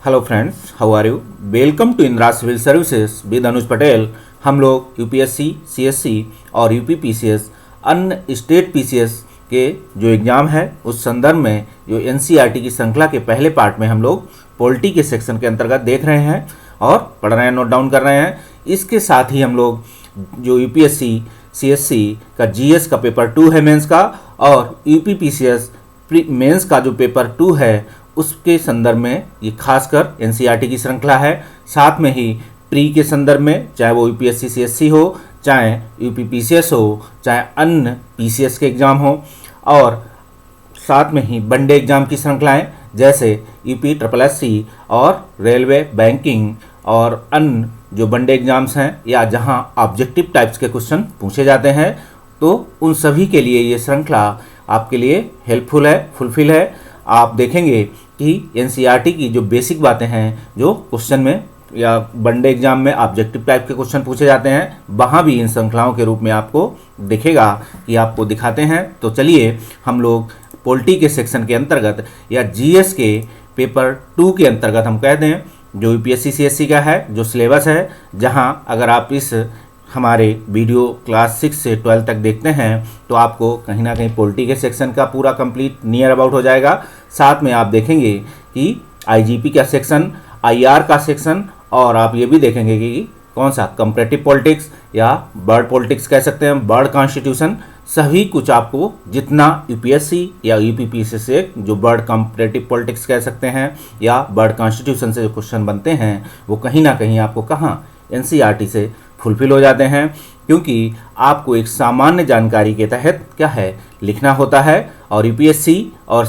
Hello friends, how are you? Welcome to Indira civil services with Anuj Patel. हम लोग UPSC, CSC और UP PCS अन्य state PCS के जो एग्ज़ाम है उस संदर्भ में जो एनसीईआरटी की श्रृंखला के पहले पार्ट में हम लोग पॉलिटी के सेक्शन के अंतर्गत देख रहे हैं और पढ़ रहे हैं, नोट डाउन कर रहे हैं। इसके साथ ही हम लोग जो यूपीएससी, सीएससी का जीएस का पेपर 2 है मेंस का, और यूपी पीसीएस मेंस का जो पेपर 2 है उसके संदर्भ में ये खासकर एनसीईआरटी की श्रृंखला है। साथ में ही प्री के संदर्भ में, चाहे वो यूपीएससी सीएससी हो, चाहे यूपी पीसीएस हो, चाहे अन्य पीसीएस के एग्ज़ाम हो, और साथ में ही वनडे एग्ज़ाम की श्रृंखलाएं जैसे यूपी SSSC और रेलवे, बैंकिंग और अन्य जो वनडे एग्ज़ाम्स हैं या जहां ऑब्जेक्टिव टाइप्स के क्वेश्चन पूछे जाते हैं, तो उन सभी के लिए ये श्रृंखला आपके लिए हेल्पफुल है, फुलफिल है। आप देखेंगे कि एनसीईआरटी की जो बेसिक बातें हैं, जो क्वेश्चन में या वनडे एग्जाम में ऑब्जेक्टिव टाइप के क्वेश्चन पूछे जाते हैं, वहाँ भी इन श्रृंखलाओं के रूप में आपको दिखेगा कि आपको दिखाते हैं। तो चलिए हम लोग पॉलिटी के सेक्शन के अंतर्गत या जीएस के पेपर 2 के अंतर्गत हम कह दें, जो यूपीएससी सीएससी का है, जो सिलेबस है, जहाँ अगर आप इस हमारे वीडियो क्लास 6 से 12 तक देखते हैं तो आपको कहीं ना कहीं पॉलिटी के सेक्शन का पूरा कंप्लीट नियर अबाउट हो जाएगा। साथ में आप देखेंगे कि आईजीपी का सेक्शन, आईआर का सेक्शन, और आप ये भी देखेंगे कि कौन सा कंपैरेटिव पॉलिटिक्स या वर्ड पॉलिटिक्स कह सकते हैं, वर्ड कॉन्स्टिट्यूशन, सभी कुछ आपको जितना यूपीएससी या यूपीपीसी से जो वर्ड कंपैरेटिव पॉलिटिक्स कह सकते हैं या वर्ड कॉन्स्टिट्यूशन से जो क्वेश्चन बनते हैं वो कहीं ना कहीं आपको कहाँ एनसीईआरटी से फुलफिल हो जाते हैं, क्योंकि आपको एक सामान्य जानकारी के तहत क्या है लिखना होता है। और यूपीएससी और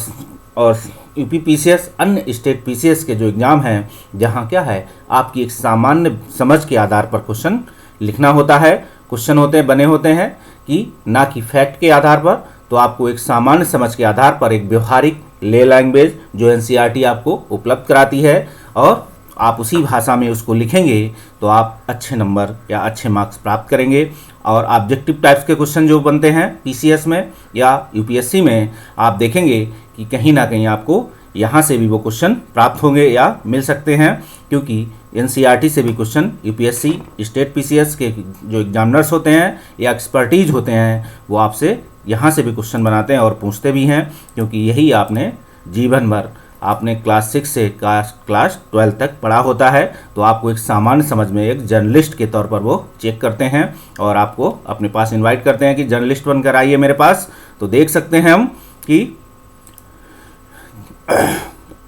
यूपी पीसीएस, अन्य स्टेट पीसीएस के जो एग्ज़ाम हैं, जहां क्या है आपकी एक सामान्य समझ के आधार पर क्वेश्चन लिखना होता है। क्वेश्चन बने होते हैं कि ना कि फैक्ट के आधार पर, तो आपको एक सामान्य समझ के आधार पर एक व्यवहारिक ले लैंग्वेज जो एनसीईआरटी आपको उपलब्ध कराती है, और आप उसी भाषा में उसको लिखेंगे तो आप अच्छे नंबर या अच्छे मार्क्स प्राप्त करेंगे। और ऑब्जेक्टिव टाइप्स के क्वेश्चन जो बनते हैं पीसीएस में या यूपीएससी में, आप देखेंगे कि कहीं ना कहीं आपको यहाँ से भी वो क्वेश्चन प्राप्त होंगे या मिल सकते हैं, क्योंकि एनसीईआरटी से भी क्वेश्चन यूपीएससी, स्टेट पीसीएस के जो एग्जामिनर्स होते हैं या एक्सपर्टीज होते हैं, वो आपसे यहाँ से भी क्वेश्चन बनाते हैं और पूछते भी हैं, क्योंकि यही आपने जीवन भर आपने क्लास 6 से क्लास 12 तक पढ़ा होता है। तो आपको एक सामान्य समझ में एक जर्नलिस्ट के तौर पर वो चेक करते हैं और आपको अपने पास इनवाइट करते हैं कि जर्नलिस्ट बनकर आइए मेरे पास। तो देख सकते हैं हम कि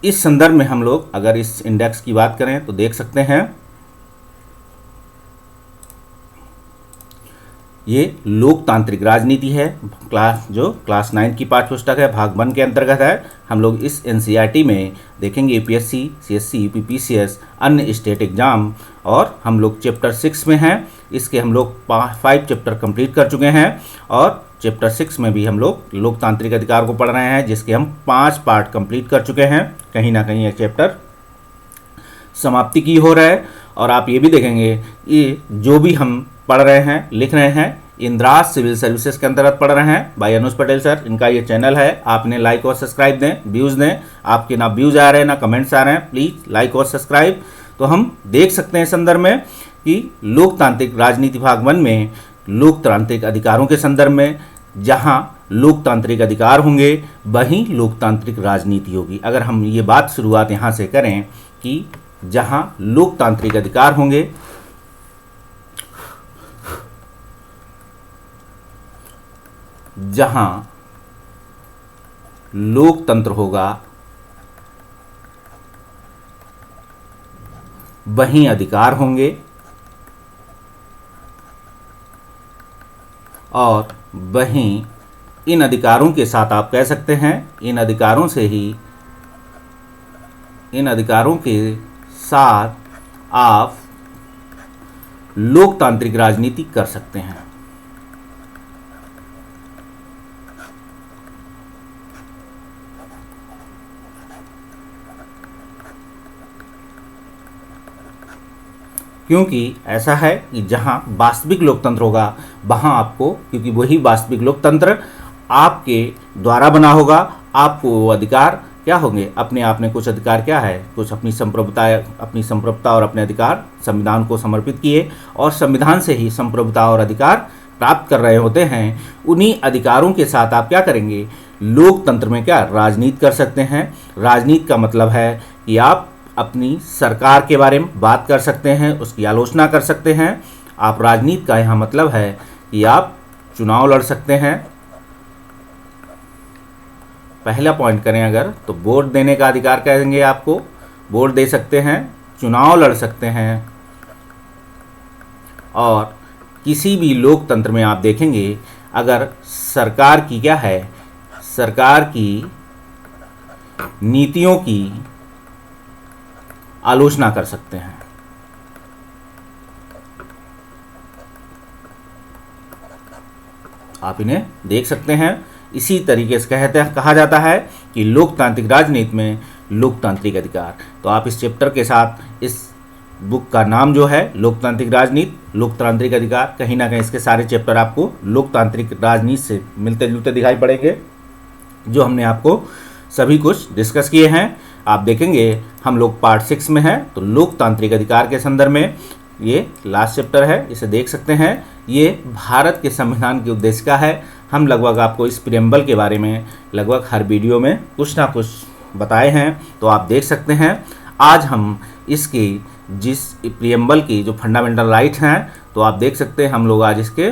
इस संदर्भ में हम लोग अगर इस इंडेक्स की बात करें तो देख सकते हैं ये लोकतांत्रिक राजनीति है, क्लास 9 की पाठ्य पुस्तक है, भाग 1 के अंतर्गत है। हम लोग इस एनसीईआरटी में देखेंगे यूपीएससी, सीएससी, यूपी पीसीएस, अन्य स्टेट एग्जाम, और हम लोग चैप्टर 6 में हैं। इसके हम लोग 5 चैप्टर कंप्लीट कर चुके हैं, और चैप्टर 6 में भी हम लोग लोकतांत्रिक अधिकार को पढ़ रहे हैं, जिसके हम 5 पार्ट कंप्लीट कर चुके हैं। कहीं ना कहीं ये चैप्टर समाप्ति की हो रहा है। और आप ये भी देखेंगे ये जो भी हम पढ़ रहे हैं, लिख रहे हैं, इंदिरा सिविल सर्विसेज के अंतर्गत पढ़ रहे हैं भाई अनुज पटेल सर। इनका ये चैनल है, आपने लाइक और सब्सक्राइब दें, व्यूज़ दें। आपके ना व्यूज़ आ रहे हैं ना कमेंट्स आ रहे हैं, प्लीज़ लाइक और सब्सक्राइब। तो हम देख सकते हैं संदर्भ में कि लोकतांत्रिक राजनीति भाग 1 में लोकतांत्रिक अधिकारों के संदर्भ में, जहाँ लोकतांत्रिक अधिकार होंगे वहीं लोकतांत्रिक राजनीति होगी। अगर हम ये बात शुरुआत यहाँ से करें कि जहाँ लोकतांत्रिक अधिकार होंगे, जहां लोकतंत्र होगा वहीं अधिकार होंगे, और वहीं इन अधिकारों के साथ आप कह सकते हैं इन अधिकारों के साथ आप लोकतांत्रिक राजनीति कर सकते हैं। क्योंकि ऐसा है कि जहां वास्तविक लोकतंत्र होगा वहां आपको, क्योंकि वही वास्तविक लोकतंत्र आपके द्वारा बना होगा, आपको वो अधिकार क्या होंगे, अपने आप में कुछ अधिकार क्या है, कुछ अपनी संप्रभुता और अपने अधिकार संविधान को समर्पित किए और संविधान से ही संप्रभुता और अधिकार प्राप्त कर रहे होते हैं। उन्हीं अधिकारों के साथ आप क्या करेंगे, लोकतंत्र में क्या राजनीति कर सकते हैं। राजनीति का मतलब है कि आप अपनी सरकार के बारे में बात कर सकते हैं, उसकी आलोचना कर सकते हैं। आप राजनीति का यहाँ मतलब है कि आप चुनाव लड़ सकते हैं। पहला पॉइंट करें अगर, तो वोट देने का अधिकार कहेंगे आपको, वोट दे सकते हैं, चुनाव लड़ सकते हैं। और किसी भी लोकतंत्र में आप देखेंगे अगर सरकार की क्या है, सरकार की नीतियों की आलोचना कर सकते हैं। आप इन्हें देख सकते हैं। इसी तरीके से कहा जाता है कि लोकतांत्रिक राजनीति में लोकतांत्रिक अधिकार। तो आप इस चैप्टर के साथ, इस बुक का नाम जो है लोकतांत्रिक राजनीति, लोकतांत्रिक अधिकार, कहीं ना कहीं इसके सारे चैप्टर आपको लोकतांत्रिक राजनीति से मिलते जुलते दिखाई पड़ेंगे, जो हमने आपको सभी कुछ डिस्कस किए हैं। आप देखेंगे हम लोग पार्ट 6 में हैं, तो लोकतांत्रिक अधिकार के संदर्भ में ये लास्ट चैप्टर है, इसे देख सकते हैं। ये भारत के संविधान की उद्देशिका है। हम लगभग आपको इस प्रियम्बल के बारे में लगभग हर वीडियो में कुछ ना कुछ बताए हैं, तो आप देख सकते हैं। आज हम इसकी जिस प्रियम्बल की जो फंडामेंटल राइट हैं, तो आप देख सकते हैं हम लोग आज इसके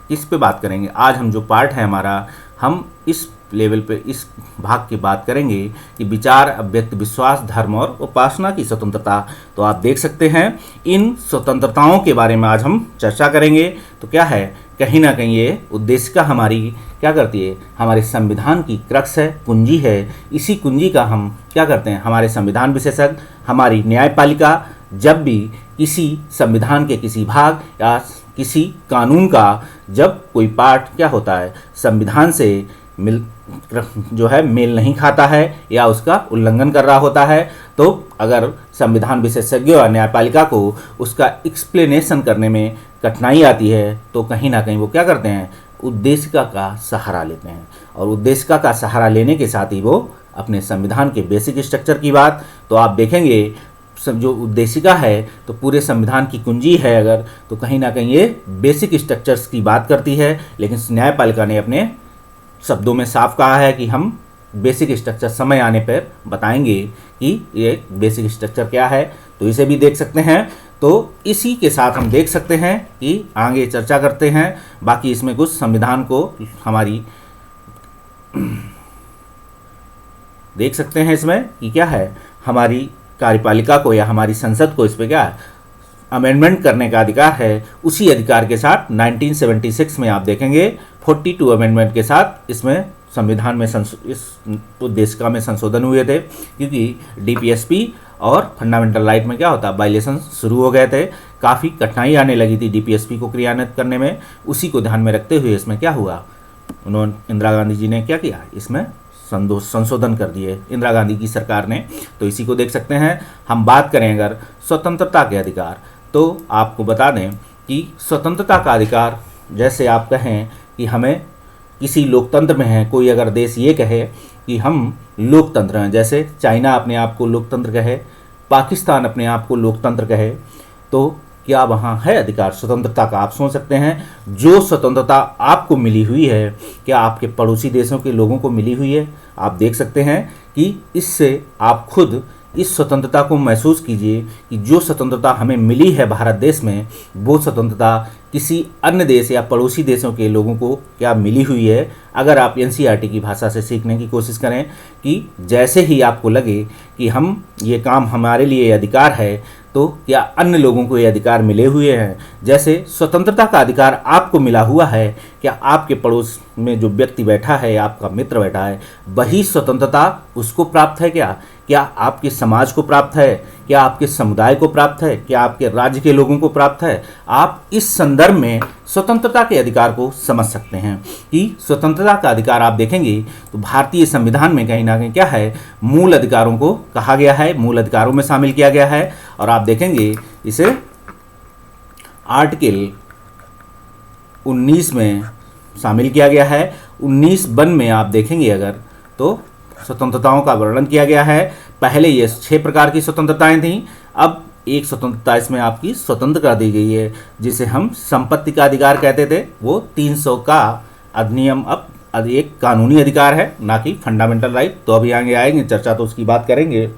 किस पे बात करेंगे। आज हम जो पार्ट है हमारा, हम इस लेवल पे इस भाग की बात करेंगे कि विचार, अव्यक्त विश्वास, धर्म और उपासना की स्वतंत्रता। तो आप देख सकते हैं इन स्वतंत्रताओं के बारे में आज हम चर्चा करेंगे। तो क्या है, कहीं ना कहीं ये उद्देशिका हमारी क्या करती है, हमारे संविधान की क्रक्स है, कुंजी है। इसी कुंजी का हम क्या करते हैं, हमारे संविधान विशेषज्ञ, हमारी न्यायपालिका जब भी किसी संविधान के किसी भाग या किसी कानून का जब कोई पार्ट क्या होता है, संविधान से मेल नहीं खाता है या उसका उल्लंघन कर रहा होता है, तो अगर संविधान विशेषज्ञों और न्यायपालिका को उसका एक्सप्लेनेशन करने में कठिनाई आती है, तो कहीं ना कहीं वो क्या करते हैं, उद्देशिका का सहारा लेते हैं। और उद्देशिका का सहारा लेने के साथ ही वो अपने संविधान के बेसिक स्ट्रक्चर की बात, तो आप देखेंगे जो उद्देशिका है तो पूरे संविधान की कुंजी है अगर, तो कहीं ना कहीं ये बेसिक स्ट्रक्चर्स की बात करती है। लेकिन न्यायपालिका ने अपने शब्दों में साफ कहा है कि हम बेसिक स्ट्रक्चर समय आने पर बताएंगे कि ये बेसिक स्ट्रक्चर क्या है, तो इसे भी देख सकते हैं। तो इसी के साथ हम देख सकते हैं कि आगे चर्चा करते हैं। बाकी इसमें कुछ संविधान को हमारी देख सकते हैं इसमें कि क्या है, हमारी कार्यपालिका को या हमारी संसद को इस पर क्या अमेंडमेंट करने का अधिकार है। उसी अधिकार के साथ 1976 में आप देखेंगे 42 अमेंडमेंट के साथ इसमें संविधान में इस उद्देशिका में संशोधन हुए थे, क्योंकि डीपीएसपी और फंडामेंटल राइट में क्या होता है, वायलेशन शुरू हो गए थे, काफ़ी कठिनाई आने लगी थी डीपीएसपी को क्रियान्वित करने में। उसी को ध्यान में रखते हुए इसमें क्या हुआ, उन्होंने इंदिरा गांधी जी ने क्या किया, इसमें संशोधन कर दिए इंदिरा गांधी की सरकार ने। तो इसी को देख सकते हैं। हम बात करें अगर स्वतंत्रता के अधिकार, तो आपको बता दें कि स्वतंत्रता का अधिकार, जैसे आप कहें कि हमें किसी लोकतंत्र में है, कोई अगर देश ये कहे कि हम लोकतंत्र हैं, जैसे चाइना अपने आप को लोकतंत्र कहे, पाकिस्तान अपने आप को लोकतंत्र कहे, तो क्या वहाँ है अधिकार स्वतंत्रता का। आप सोच सकते हैं जो स्वतंत्रता आपको मिली हुई है, क्या आपके पड़ोसी देशों के लोगों को मिली हुई है। आप देख सकते हैं कि इससे आप खुद इस स्वतंत्रता को महसूस कीजिए कि जो स्वतंत्रता हमें मिली है भारत देश में, वो स्वतंत्रता किसी अन्य देश या पड़ोसी देशों के लोगों को क्या मिली हुई है। अगर आप एनसीईआरटी की भाषा से सीखने की कोशिश करें कि जैसे ही आपको लगे कि हम ये काम हमारे लिए अधिकार है, तो क्या अन्य लोगों को ये अधिकार मिले हुए हैं। जैसे स्वतंत्रता का अधिकार आपको मिला हुआ है, क्या आपके पड़ोस में जो व्यक्ति बैठा है, आपका मित्र बैठा है, वही स्वतंत्रता उसको प्राप्त है क्या आपके समाज को प्राप्त है, क्या आपके समुदाय को प्राप्त है, क्या आपके राज्य के लोगों को प्राप्त है। आप इस संदर्भ में स्वतंत्रता के अधिकार को समझ सकते हैं कि स्वतंत्रता का अधिकार आप देखेंगे तो भारतीय संविधान में कहीं ना कहीं क्या है, मूल अधिकारों को कहा गया है, मूल अधिकारों में शामिल किया गया है। और आप देखेंगे इसे आर्टिकल 19 में शामिल किया गया है। 19(1) में आप देखेंगे अगर, तो स्वतंत्रताओं का वर्णन किया गया है। पहले ये 6 प्रकार की स्वतंत्रताएं थीं, अब एक स्वतंत्रता इसमें आपकी स्वतंत्र कर दी गई है, जिसे हम संपत्ति का अधिकार कहते थे, वो 300 का अधिनियम अब एक कानूनी अधिकार है, ना कि फंडामेंटल राइट। तो अभी आगे आएंगे चर्चा, तो उसकी बात करेंगे।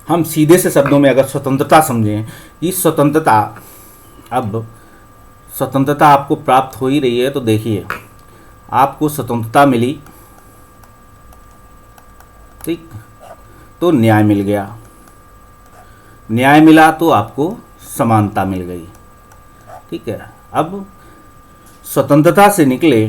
हम सीधे से शब्दों में अगर स्वतंत्रता समझें कि स्वतंत्रता, अब स्वतंत्रता आपको प्राप्त हो ही रही है, तो देखिए आपको स्वतंत्रता मिली, ठीक, तो न्याय मिल गया, न्याय मिला तो आपको समानता मिल गई, ठीक है। अब स्वतंत्रता से निकले,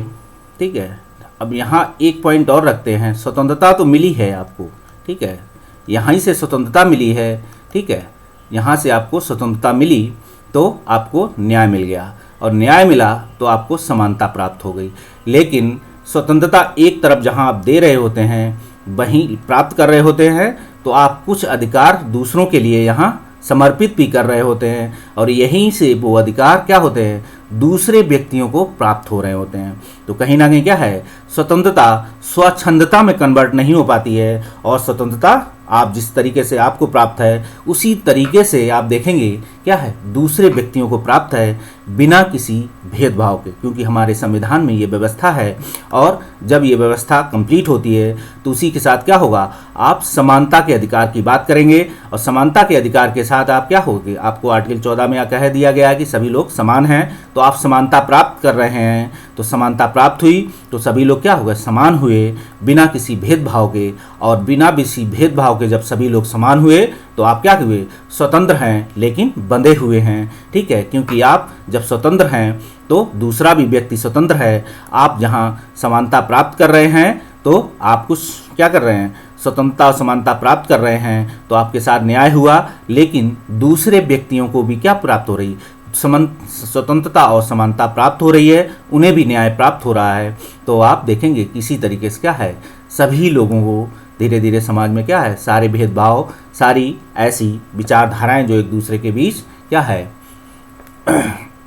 ठीक है, अब यहाँ एक पॉइंट और रखते हैं, स्वतंत्रता तो मिली है आपको, ठीक है, यहाँ से स्वतंत्रता मिली है, ठीक है, यहाँ से आपको स्वतंत्रता मिली तो आपको न्याय मिल गया, और न्याय मिला तो आपको समानता प्राप्त हो गई। लेकिन स्वतंत्रता एक तरफ जहाँ आप दे रहे होते हैं, वहीं प्राप्त कर रहे होते हैं, तो आप कुछ अधिकार दूसरों के लिए यहाँ समर्पित भी कर रहे होते हैं, और यहीं से वो अधिकार क्या होते हैं, दूसरे व्यक्तियों को प्राप्त हो रहे होते हैं। तो कहीं ना कहीं क्या है, स्वतंत्रता स्वच्छंदता में कन्वर्ट नहीं हो पाती है, और स्वतंत्रता आप जिस तरीके से आपको प्राप्त है उसी तरीके से आप देखेंगे क्या है, दूसरे व्यक्तियों को प्राप्त है, बिना किसी भेदभाव के, क्योंकि हमारे संविधान में ये व्यवस्था है। और जब ये व्यवस्था कंप्लीट होती है तो उसी के साथ क्या होगा, आप समानता के अधिकार की बात करेंगे, और समानता के अधिकार के साथ आप क्या होगे, आपको आर्टिकल 14 में कह दिया गया है कि सभी लोग समान हैं, तो आप समानता प्राप्त कर रहे हैं, तो समानता प्राप्त हुई तो सभी लोग क्या हो गए, समान हुए, बिना किसी भेदभाव के। और बिना किसी भेदभाव के जब सभी लोग समान हुए तो आप क्या हुए, स्वतंत्र हैं, लेकिन बंधे हुए हैं, ठीक है, क्योंकि आप जब स्वतंत्र हैं तो दूसरा भी व्यक्ति स्वतंत्र है। आप जहाँ समानता प्राप्त कर रहे हैं तो आप कुछ क्या कर रहे हैं, स्वतंत्रता और समानता प्राप्त कर रहे हैं, तो आपके साथ न्याय हुआ, लेकिन दूसरे व्यक्तियों को भी क्या प्राप्त हो रही, स्वतंत्रता और समानता प्राप्त हो रही है, उन्हें भी न्याय प्राप्त हो रहा है। तो आप देखेंगे किसी तरीके से क्या है, सभी लोगों को धीरे धीरे समाज में क्या है, सारे भेदभाव, सारी ऐसी विचारधाराएं जो एक दूसरे के बीच क्या है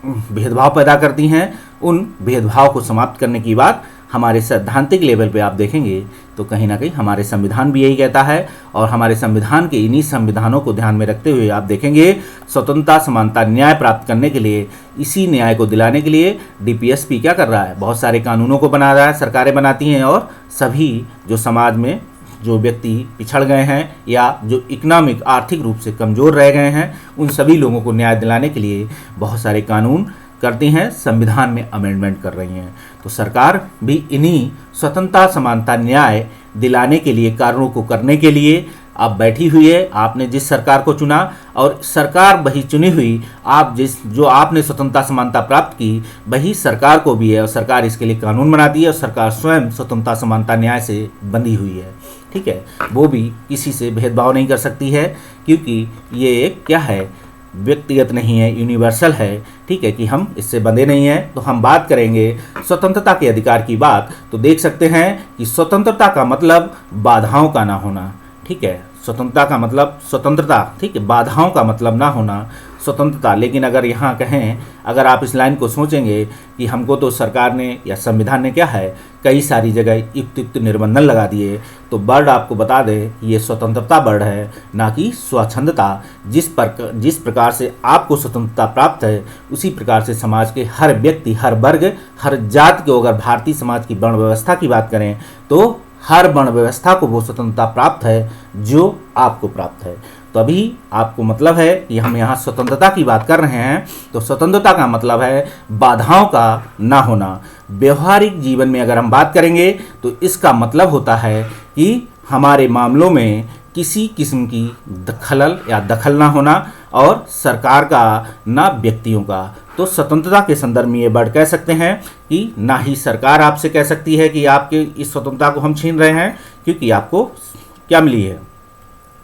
भेदभाव पैदा करती हैं, उन भेदभाव को समाप्त करने की बात हमारे सैद्धांतिक लेवल पे आप देखेंगे तो कहीं ना कहीं हमारे संविधान भी यही कहता है। और हमारे संविधान के इन्हीं संविधानों को ध्यान में रखते हुए आप देखेंगे स्वतंत्रता, समानता, न्याय प्राप्त करने के लिए, इसी न्याय को दिलाने के लिए डीपीएसपी क्या कर रहा है, बहुत सारे कानूनों को बना रहा है, सरकारें बनाती हैं, और सभी जो समाज में जो व्यक्ति पिछड़ गए हैं या जो इकोनॉमिक आर्थिक रूप से कमज़ोर रह गए हैं, उन सभी लोगों को न्याय दिलाने के लिए बहुत सारे कानून करती हैं, संविधान में अमेंडमेंट कर रही हैं। तो सरकार भी इन्हीं स्वतंत्रता, समानता, न्याय दिलाने के लिए, कार्यों को करने के लिए अब बैठी हुई है। आपने जिस सरकार को चुना और सरकार वही चुनी हुई, आप जो आपने स्वतंत्रता, समानता प्राप्त की, वही सरकार को भी है, और सरकार इसके लिए कानून बनाती है, और सरकार स्वयं स्वतंत्रता, समानता, न्याय से बंधी हुई है, ठीक है। वो भी किसी से भेदभाव नहीं कर सकती है, क्योंकि ये एक क्या है, व्यक्तिगत नहीं है, यूनिवर्सल है, ठीक है, कि हम इससे बंधे नहीं हैं। तो हम बात करेंगे स्वतंत्रता के अधिकार की बात, तो देख सकते हैं कि स्वतंत्रता का मतलब बाधाओं का ना होना, ठीक है, स्वतंत्रता का मतलब स्वतंत्रता, ठीक है, बाधाओं का मतलब ना होना स्वतंत्रता। लेकिन अगर यहाँ कहें, अगर आप इस लाइन को सोचेंगे कि हमको तो सरकार ने या संविधान ने क्या है, कई सारी जगह युक्त निर्बंधन लगा दिए, तो वर्ड आपको बता दें कि ये स्वतंत्रता वर्ड है, ना कि स्वच्छंदता। जिस प्रकार से आपको स्वतंत्रता प्राप्त है, उसी प्रकार से समाज के हर व्यक्ति, हर वर्ग, हर जाति को, अगर भारतीय समाज की वर्ण व्यवस्था की बात करें तो हर वर्ण व्यवस्था को वो स्वतंत्रता प्राप्त है जो आपको प्राप्त है। तो अभी आपको मतलब है कि हम यहाँ स्वतंत्रता की बात कर रहे हैं, तो स्वतंत्रता का मतलब है बाधाओं का ना होना। व्यवहारिक जीवन में अगर हम बात करेंगे तो इसका मतलब होता है कि हमारे मामलों में किसी किस्म की खलल या दखल ना होना, और सरकार का ना व्यक्तियों का। तो स्वतंत्रता के संदर्भ में ये वर्ड कह सकते हैं कि ना ही सरकार आपसे कह सकती है कि आपके इस स्वतंत्रता को हम छीन रहे हैं, क्योंकि आपको क्या मिली है,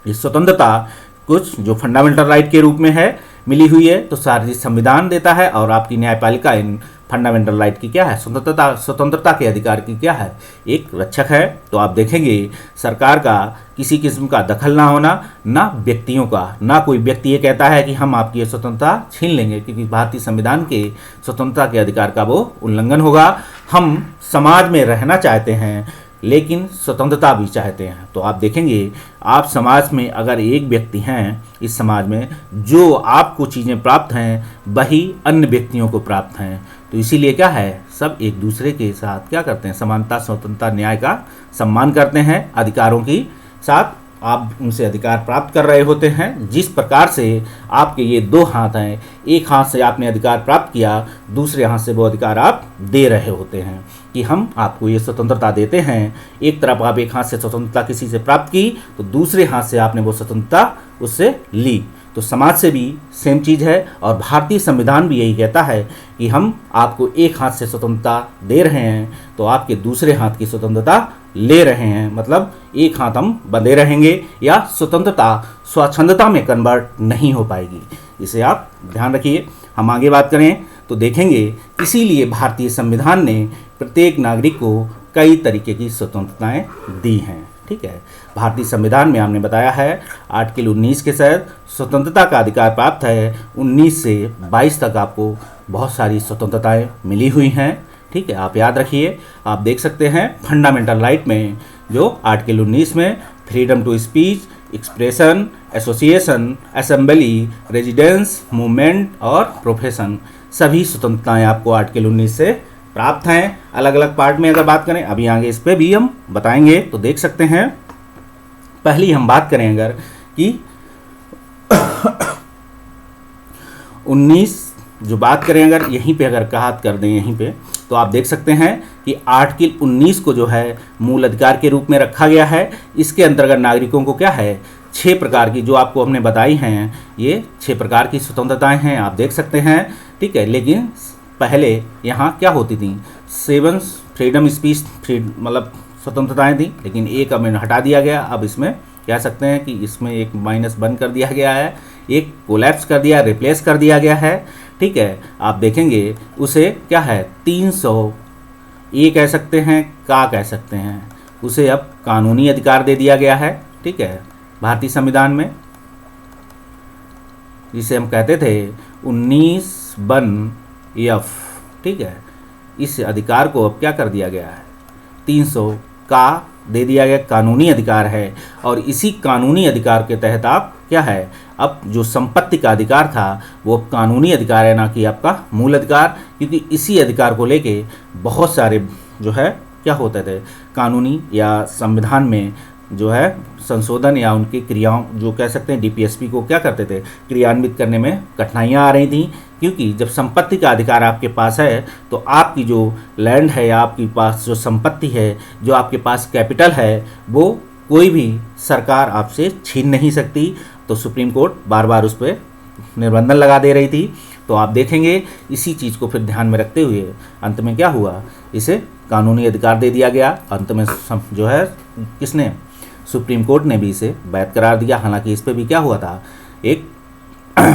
ये स्वतंत्रता कुछ जो फंडामेंटल राइट के रूप में है, मिली हुई है। तो सार्वजनिक संविधान देता है, और आपकी न्यायपालिका इन फंडामेंटल राइट की क्या है, स्वतंत्रता के अधिकार की क्या है, एक रक्षक है। तो आप देखेंगे सरकार का किसी किस्म का दखल ना होना, ना व्यक्तियों का, ना कोई व्यक्ति ये कहता है कि हम आपकी स्वतंत्रता छीन लेंगे, क्योंकि भारतीय संविधान के स्वतंत्रता के अधिकार का वो उल्लंघन होगा। हम समाज में रहना चाहते हैं, लेकिन स्वतंत्रता भी चाहते हैं। तो आप देखेंगे आप समाज में अगर एक व्यक्ति हैं इस समाज में जो आपको चीज़ें प्राप्त हैं वही अन्य व्यक्तियों को प्राप्त हैं। तो इसीलिए क्या है, सब एक दूसरे के साथ क्या करते हैं, समानता, स्वतंत्रता, न्याय का सम्मान करते हैं। अधिकारों की साथ आप उनसे अधिकार प्राप्त कर रहे होते हैं। जिस प्रकार से आपके ये दो हाथ हैं, एक हाथ से आपने अधिकार प्राप्त किया, दूसरे हाथ से वो अधिकार आप दे रहे होते हैं कि हम आपको ये स्वतंत्रता देते हैं। एक तरफ आप एक हाथ से स्वतंत्रता किसी से प्राप्त की तो दूसरे हाथ से आपने वो स्वतंत्रता उससे ली। तो समाज से भी सेम चीज़ है और भारतीय संविधान भी यही कहता है कि हम आपको एक हाथ से स्वतंत्रता दे रहे हैं तो आपके दूसरे हाथ की स्वतंत्रता ले रहे हैं। मतलब एक हाथ हम बंधे रहेंगे या स्वतंत्रता स्वच्छंदता में कन्वर्ट नहीं हो पाएगी। इसे आप ध्यान रखिए। हम आगे बात करें तो देखेंगे इसीलिए भारतीय संविधान ने प्रत्येक नागरिक को कई तरीके की स्वतंत्रताएं दी हैं। ठीक है, भारतीय संविधान में हमने बताया है आर्टिकल 19 के तहत स्वतंत्रता का अधिकार प्राप्त है। 19 से 22 तक आपको बहुत सारी स्वतंत्रताएं मिली हुई हैं। ठीक है, आप याद रखिए। आप देख सकते हैं फंडामेंटल राइट में जो आर्टिकल 19 में freedom to speech, expression, association, assembly, residence, movement और प्रोफेशन, सभी स्वतंत्रताएं आपको आर्टिकल 19 से प्राप्त हैं। अलग अलग पार्ट में अगर बात करें, अभी आगे इस पे भी हम बताएंगे, तो देख सकते हैं। पहली हम बात करें अगर कि 19 जो बात करें अगर यहीं पे अगर कहात कर दें यहीं पे, तो आप देख सकते हैं कि आर्टिकल 19 को जो है मूल अधिकार के रूप में रखा गया है। इसके अंतर्गत नागरिकों को क्या है 6 प्रकार की जो आपको हमने बताई हैं, ये 6 प्रकार की स्वतंत्रताएं हैं, आप देख सकते हैं। ठीक है, लेकिन पहले यहाँ क्या होती थी, 7 फ्रीडम स्पीच मतलब स्वतंत्रताएं थी, लेकिन एक अब हटा दिया गया। अब इसमें कह सकते हैं कि इसमें एक -1 कर दिया गया है, एक कोलैप्स कर दिया, रिप्लेस कर दिया गया है। ठीक है, आप देखेंगे उसे क्या है 300 ये कह सकते हैं, का कह सकते हैं, उसे अब कानूनी अधिकार दे दिया गया है। ठीक है, भारतीय संविधान में जिसे हम कहते थे 19(1)(f), ठीक है, इस अधिकार को अब क्या कर दिया गया है 300 का दे दिया गया, कानूनी अधिकार है। और इसी कानूनी अधिकार के तहत आप क्या है, अब जो संपत्ति का अधिकार था वो कानूनी अधिकार है, ना कि आपका मूल अधिकार, क्योंकि इसी अधिकार को लेके बहुत सारे जो है क्या होते थे कानूनी या संविधान में जो है संशोधन या उनकी क्रियाओं जो कह सकते हैं डीपीएसपी को क्या करते थे क्रियान्वित करने में कठिनाइयाँ आ रही थी। क्योंकि जब संपत्ति का अधिकार आपके पास है तो आपकी जो लैंड है या आपके पास जो संपत्ति है, जो आपके पास कैपिटल है, वो कोई भी सरकार आपसे छीन नहीं सकती। तो सुप्रीम कोर्ट बार बार उस पर निर्बंधन लगा दे रही थी। तो आप देखेंगे इसी चीज़ को फिर ध्यान में रखते हुए अंत में क्या हुआ, इसे कानूनी अधिकार दे दिया गया। अंत में जो है किसने, सुप्रीम कोर्ट ने भी इसे वैध करार दिया। हालांकि इस पर भी क्या हुआ था, एक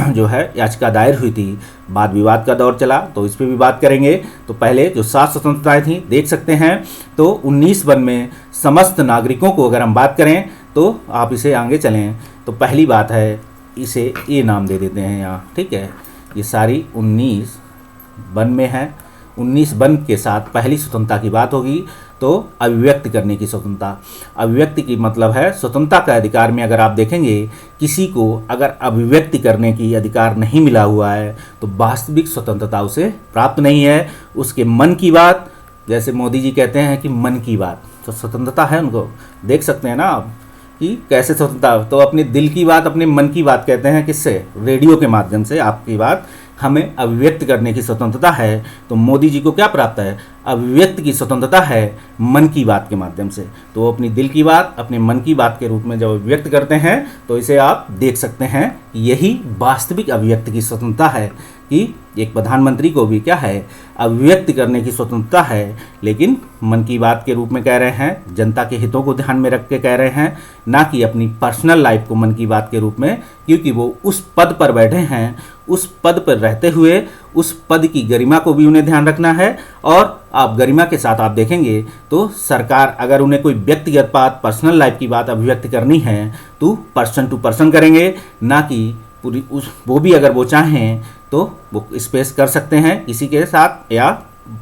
जो है याचिका दायर हुई थी, वाद विवाद का दौर चला, तो इस पर भी बात करेंगे। तो पहले जो 7 स्वतंत्रताएं थी देख सकते हैं, तो 19(1) में समस्त नागरिकों को अगर हम बात करें तो आप इसे आगे चलें तो पहली बात है इसे ये नाम दे देते हैं यहाँ। ठीक है, ये सारी 19(1) में है। 19(1) के साथ पहली स्वतंत्रता की बात होगी तो अभिव्यक्ति करने की स्वतंत्रता। अभिव्यक्ति की मतलब है स्वतंत्रता का अधिकार में अगर आप देखेंगे किसी को अगर अभिव्यक्ति करने की अधिकार नहीं मिला हुआ है तो वास्तविक स्वतंत्रता उसे प्राप्त नहीं है। उसके मन की बात, जैसे मोदी जी कहते हैं कि मन की बात, तो स्वतंत्रता है उनको, देख सकते हैं ना आप कि कैसे स्वतंत्रता, तो अपने दिल की बात, अपने मन की बात कहते हैं, किससे, रेडियो के माध्यम से आपकी बात हमें अभिव्यक्त करने की स्वतंत्रता है। तो मोदी जी को क्या प्राप्त है, अभिव्यक्त की स्वतंत्रता है मन की बात के माध्यम से। तो वो अपनी दिल की बात अपने मन की बात के रूप में जब अभिव्यक्त करते हैं तो इसे आप देख सकते हैं यही वास्तविक अभिव्यक्त की स्वतंत्रता है कि एक प्रधानमंत्री को भी क्या है अभिव्यक्त करने की स्वतंत्रता है, लेकिन मन की बात के रूप में कह रहे हैं, जनता के हितों को ध्यान में रख के कह रहे हैं, ना कि अपनी पर्सनल लाइफ को मन की बात के रूप में, क्योंकि वो उस पद पर बैठे हैं, उस पद पर रहते हुए उस पद की गरिमा को भी उन्हें ध्यान रखना है। और आप गरिमा के साथ आप देखेंगे तो सरकार अगर उन्हें कोई व्यक्तिगत बात, पर्सनल लाइफ की बात अभिव्यक्त करनी है तो पर्सन टू पर्सन करेंगे, ना कि पूरी वो भी अगर वो चाहें तो वो स्पेस कर सकते हैं किसी के साथ या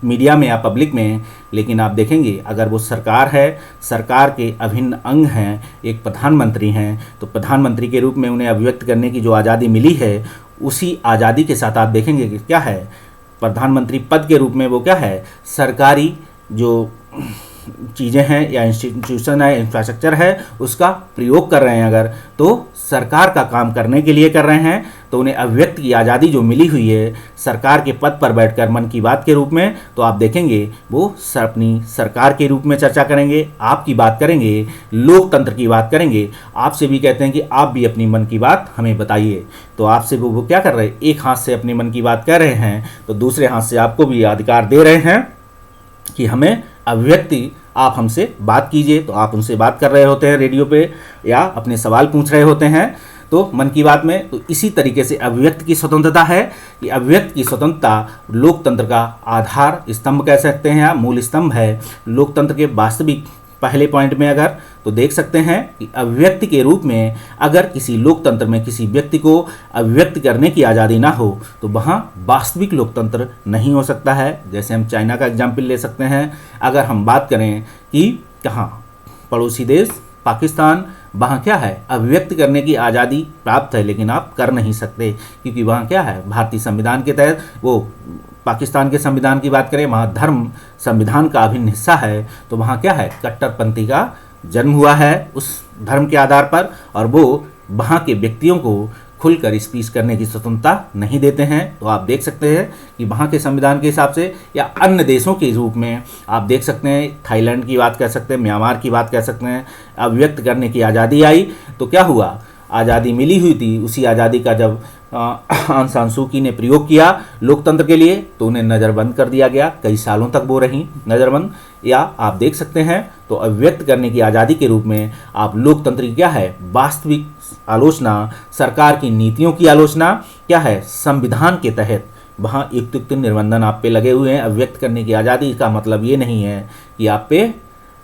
मीडिया में या पब्लिक में, लेकिन आप देखेंगे अगर वो सरकार है, सरकार के अभिन्न अंग हैं, एक प्रधानमंत्री हैं, तो प्रधानमंत्री के रूप में उन्हें अभिव्यक्त करने की जो आज़ादी मिली है, उसी आज़ादी के साथ आप देखेंगे कि क्या है, प्रधानमंत्री पद के रूप में वो क्या है, सरकारी जो चीज़ें हैं या इंस्टीट्यूशन है, इंफ्रास्ट्रक्चर है, उसका प्रयोग कर रहे हैं। अगर तो सरकार का काम करने के लिए कर रहे हैं, तो उन्हें अभिव्यक्त की आज़ादी जो मिली हुई है सरकार के पद पर बैठकर मन की बात के रूप में, तो आप देखेंगे वो अपनी सरकार के रूप में चर्चा करेंगे, आपकी बात करेंगे, लोकतंत्र की बात करेंगे। आपसे भी कहते हैं कि आप भी अपनी मन की बात हमें बताइए, तो आपसे वो क्या कर रहे हैं, एक हाथ से अपनी मन की बात कह रहे हैं, तो दूसरे हाथ से आपको भी अधिकार दे रहे हैं कि हमें अभिव्यक्ति, आप हमसे बात कीजिए। तो आप उनसे बात कर रहे होते हैं रेडियो पे या अपने सवाल पूछ रहे होते हैं तो मन की बात में। तो इसी तरीके से अभिव्यक्त की स्वतंत्रता है कि अभिव्यक्त की स्वतंत्रता लोकतंत्र का आधार स्तंभ कह सकते हैं, या मूल स्तंभ है लोकतंत्र के वास्तविक। पहले पॉइंट में अगर तो देख सकते हैं कि अभिव्यक्ति के रूप में अगर किसी लोकतंत्र में किसी व्यक्ति को अभिव्यक्त करने की आज़ादी ना हो तो वहाँ वास्तविक लोकतंत्र नहीं हो सकता है। जैसे हम चाइना का एग्जाम्पल ले सकते हैं। अगर हम बात करें कि कहाँ पड़ोसी देश पाकिस्तान, वहाँ क्या है, अभिव्यक्त करने की आज़ादी प्राप्त है, लेकिन आप कर नहीं सकते क्योंकि वहाँ क्या है, भारतीय संविधान के तहत वो पाकिस्तान के संविधान की बात करें, वहाँ धर्म संविधान का अभिन्न हिस्सा है, तो वहाँ क्या है, कट्टरपंथी का जन्म हुआ है उस धर्म के आधार पर, और वो वहाँ के व्यक्तियों को खुलकर स्पीच करने की स्वतंत्रता नहीं देते हैं। तो आप देख सकते हैं कि वहाँ के संविधान के हिसाब से या अन्य देशों के रूप में आप देख सकते हैं, थाईलैंड की बात कर सकते हैं, म्यांमार की बात कर सकते हैं, अभिव्यक्त करने की आज़ादी आई तो क्या हुआ, आज़ादी मिली हुई थी, उसी आज़ादी का जब आंग सान सू की ने प्रयोग किया लोकतंत्र के लिए तो उन्हें नज़रबंद कर दिया गया, कई सालों तक वो रही नज़रबंद। या आप देख सकते हैं तो अभिव्यक्त करने की आज़ादी के रूप में आप लोकतंत्र की क्या है, वास्तविक आलोचना, सरकार की नीतियों की आलोचना क्या है, संविधान के तहत वहाँ युक्त निर्बंधन आप पे लगे हुए हैं। अभिव्यक्त करने की आज़ादी का मतलब ये नहीं है कि आप पे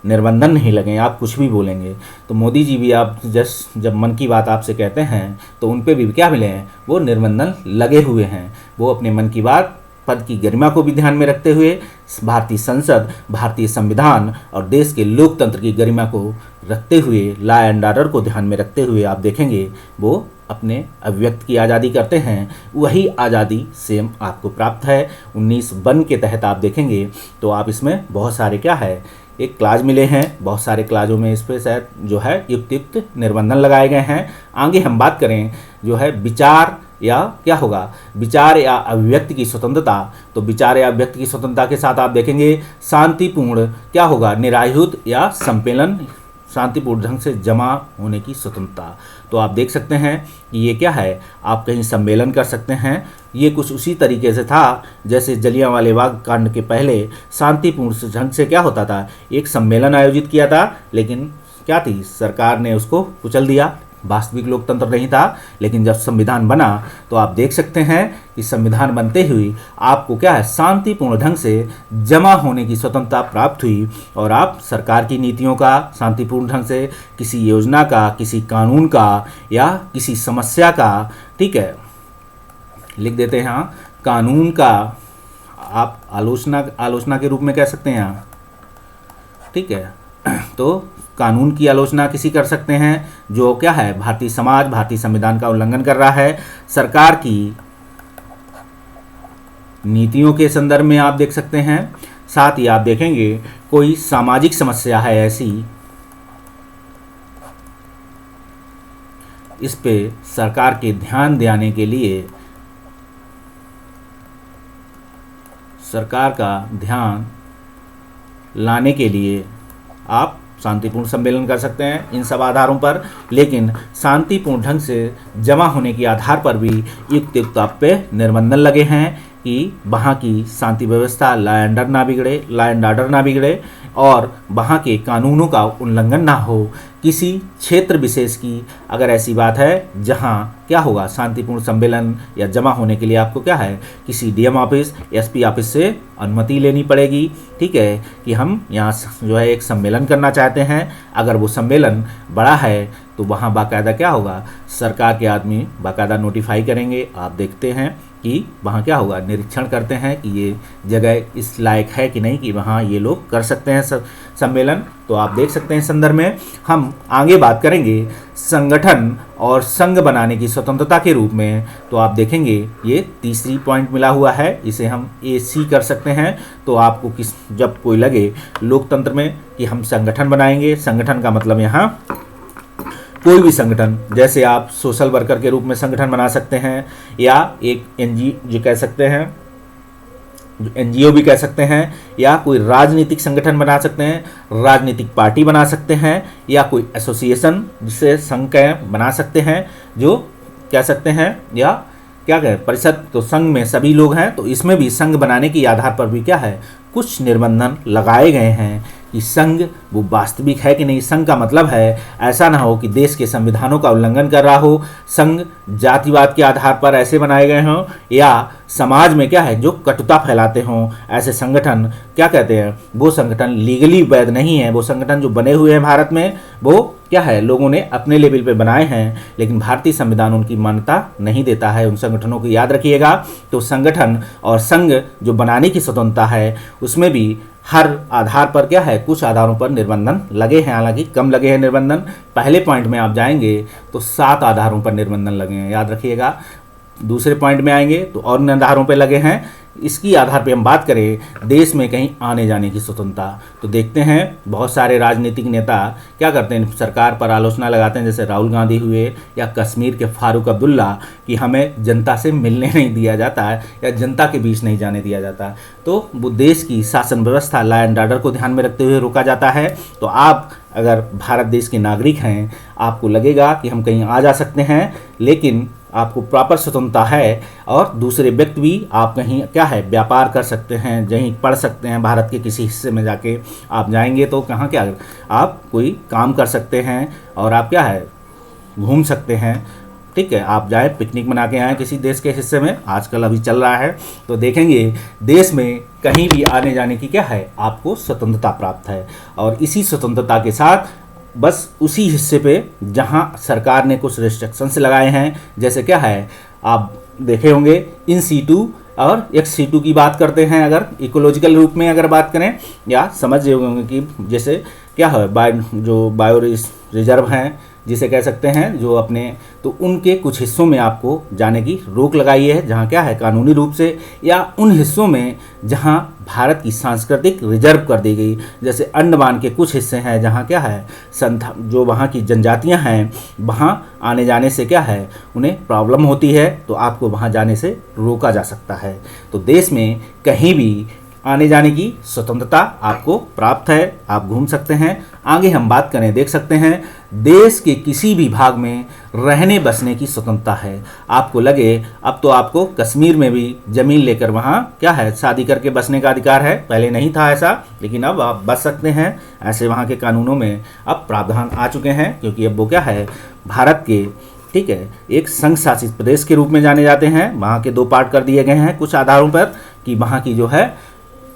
निर्बंधन नहीं लगे, आप कुछ भी बोलेंगे। तो मोदी जी भी आप जब मन की बात आपसे कहते हैं तो उन पे भी क्या मिले हैं, वो निर्बंधन लगे हुए हैं। वो अपने मन की बात पद की गरिमा को भी ध्यान में रखते हुए, भारतीय संसद, भारतीय संविधान और देश के लोकतंत्र की गरिमा को रखते हुए, लॉ एंड ऑर्डर को ध्यान में रखते हुए आप देखेंगे वो अपने अभिव्यक्त की आज़ादी करते हैं। वही आज़ादी सेम आपको प्राप्त है 19 के तहत। आप देखेंगे तो आप इसमें बहुत सारे क्या है, एक क्लाज मिले हैं, बहुत सारे क्लाजों में इस पर शायद जो है युक्त निर्बंधन लगाए गए हैं। आगे हम बात करें जो है विचार या क्या होगा, विचार या अभिव्यक्ति की स्वतंत्रता। तो विचार या अभिव्यक्ति की स्वतंत्रता के साथ आप देखेंगे शांतिपूर्ण क्या होगा, निरायुध या सम्मेलन, शांतिपूर्ण ढंग से जमा होने की स्वतंत्रता। तो आप देख सकते हैं कि ये क्या है, आप कहीं सम्मेलन कर सकते हैं। ये कुछ उसी तरीके से था जैसे जलियांवाले बाग कांड के पहले शांतिपूर्ण ढंग से क्या होता था, एक सम्मेलन आयोजित किया था, लेकिन क्या थी, सरकार ने उसको कुचल दिया, वास्तविक लोकतंत्र नहीं था। लेकिन जब संविधान बना तो आप देख सकते हैं कि संविधान बनते हुए आपको क्या है, शांतिपूर्ण ढंग से जमा होने की स्वतंत्रता प्राप्त हुई, और आप सरकार की नीतियों का शांतिपूर्ण ढंग से, किसी योजना का, किसी कानून का या किसी समस्या का, ठीक है, लिख देते हैं हाँ, कानून का आप आलोचना के रूप में कह सकते हैं यहाँ, ठीक है। तो कानून की आलोचना किसी कर सकते हैं जो क्या है, भारतीय समाज, भारतीय संविधान का उल्लंघन कर रहा है। सरकार की नीतियों के संदर्भ में आप देख सकते हैं। साथ ही आप देखेंगे कोई सामाजिक समस्या है ऐसी, इस पे सरकार के ध्यान दिलाने के लिए, सरकार का ध्यान लाने के लिए आप शांतिपूर्ण सम्मेलन कर सकते हैं इन सब आधारों पर। लेकिन शांतिपूर्ण ढंग से जमा होने के आधार पर भी युक्त आप पे निर्बंधन लगे हैं कि वहाँ की शांति व्यवस्था, लॉ एंड ऑर्डर ना बिगड़े और वहाँ के कानूनों का उल्लंघन ना हो। किसी क्षेत्र विशेष की अगर ऐसी बात है जहाँ क्या होगा, शांतिपूर्ण सम्मेलन या जमा होने के लिए आपको क्या है, किसी डीएम ऑफिस, एसपी ऑफिस से अनुमति लेनी पड़ेगी, ठीक है, कि हम यहाँ जो है एक सम्मेलन करना चाहते हैं। अगर वो सम्मेलन बड़ा है तो वहाँ बाकायदा क्या होगा, सरकार के आदमी बाकायदा नोटिफाई करेंगे। आप देखते हैं कि वहाँ क्या होगा, निरीक्षण करते हैं कि ये जगह इस लायक है कि नहीं कि वहाँ ये लोग कर सकते हैं सम्मेलन। तो आप देख सकते हैं संदर्भ में हम आगे बात करेंगे संगठन और संघ बनाने की स्वतंत्रता के रूप में। तो आप देखेंगे ये तीसरी पॉइंट मिला हुआ है, इसे हम AC कर सकते हैं। तो आपको जब कोई लगे लोकतंत्र में कि हम संगठन बनाएंगे, संगठन का मतलब यहाँ कोई भी संगठन, जैसे आप सोशल वर्कर के रूप में संगठन बना सकते हैं, या एक NGO कह सकते हैं, NGO भी कह सकते हैं, या कोई राजनीतिक संगठन बना सकते हैं, राजनीतिक पार्टी बना सकते हैं, या कोई एसोसिएशन जिसे संघ बना सकते हैं, जो कह सकते हैं, या क्या कहें परिषद। तो संघ में सभी लोग हैं, तो इसमें भी संघ बनाने के आधार पर भी क्या है, कुछ निर्बंधन लगाए गए हैं कि संघ वो वास्तविक है कि नहीं। संघ का मतलब है ऐसा ना हो कि देश के संविधानों का उल्लंघन कर रहा हो, संघ जातिवाद के आधार पर ऐसे बनाए गए हों, या समाज में क्या है जो कटुता फैलाते हों। ऐसे संगठन क्या कहते हैं, वो संगठन लीगली वैध नहीं है। वो संगठन जो बने हुए हैं भारत में, वो क्या है लोगों ने अपने लेवल पे बनाए हैं, लेकिन भारतीय संविधान उनकी मान्यता नहीं देता है। उन संगठनों को याद रखिएगा। तो संगठन और संघ जो बनाने की स्वतंत्रता है, उसमें भी हर आधार पर क्या है, कुछ आधारों पर निर्बंधन लगे हैं, हालांकि कम लगे हैं निर्बंधन। पहले पॉइंट में आप जाएंगे तो 7 आधारों पर निर्बंधन लगे हैं, याद रखिएगा। दूसरे पॉइंट में आएंगे तो और आधारों पर लगे हैं। इसकी आधार पे हम बात करें देश में कहीं आने जाने की स्वतंत्रता, तो देखते हैं बहुत सारे राजनीतिक नेता क्या करते हैं, सरकार पर आलोचना लगाते हैं, जैसे राहुल गांधी हुए, या कश्मीर के फारूक अब्दुल्ला, कि हमें जनता से मिलने नहीं दिया जाता है या जनता के बीच नहीं जाने दिया जाता। तो वो देश की शासन व्यवस्था, लॉ एंड ऑर्डर को ध्यान में रखते हुए रोका जाता है। तो आप अगर भारत देश के नागरिक हैं, आपको लगेगा कि हम कहीं आ जा सकते हैं, लेकिन आपको प्रॉपर स्वतंत्रता है, और दूसरे व्यक्ति भी आप कहीं क्या है व्यापार कर सकते हैं, कहीं पढ़ सकते हैं। भारत के किसी हिस्से में जाके आप जाएंगे तो कहाँ क्या आप कोई काम कर सकते हैं, और आप क्या है घूम सकते हैं। ठीक है, आप जाए पिकनिक मना के आए किसी देश के हिस्से में, आजकल अभी चल रहा है, तो देखेंगे देश में कहीं भी आने जाने की क्या है आपको स्वतंत्रता प्राप्त है। और इसी स्वतंत्रता के साथ बस उसी हिस्से पे जहां सरकार ने कुछ रिस्ट्रिक्शंस लगाए हैं, जैसे क्या है आप देखे होंगे इन सीटू और एक्स सीटू की बात करते हैं, अगर इकोलॉजिकल रूप में अगर बात करें, या समझ होंगे कि जैसे क्या है जो बायो रिजर्व हैं जिसे कह सकते हैं, जो अपने, तो उनके कुछ हिस्सों में आपको जाने की रोक लगाई है, जहाँ क्या है कानूनी रूप से, या उन हिस्सों में जहाँ भारत की सांस्कृतिक रिजर्व कर दी गई। जैसे अंडमान के कुछ हिस्से हैं जहाँ क्या है जो वहाँ की जनजातियाँ हैं, वहाँ आने जाने से क्या है उन्हें प्रॉब्लम होती है, तो आपको वहाँ जाने से रोका जा सकता है। तो देश में कहीं भी आने जाने की स्वतंत्रता आपको प्राप्त है, आप घूम सकते हैं। आगे हम बात करें, देख सकते हैं देश के किसी भी भाग में रहने बसने की स्वतंत्रता है। आपको लगे अब तो आपको कश्मीर में भी ज़मीन लेकर वहाँ क्या है शादी करके बसने का अधिकार है, पहले नहीं था ऐसा, लेकिन अब आप बस सकते हैं। ऐसे वहाँ के कानूनों में अब प्रावधान आ चुके हैं, क्योंकि अब वो क्या है भारत के ठीक है एक संघ शासित प्रदेश के रूप में जाने जाते हैं। वहाँ के 2 पार्ट कर दिए गए हैं कुछ आधारों पर, कि वहाँ की जो है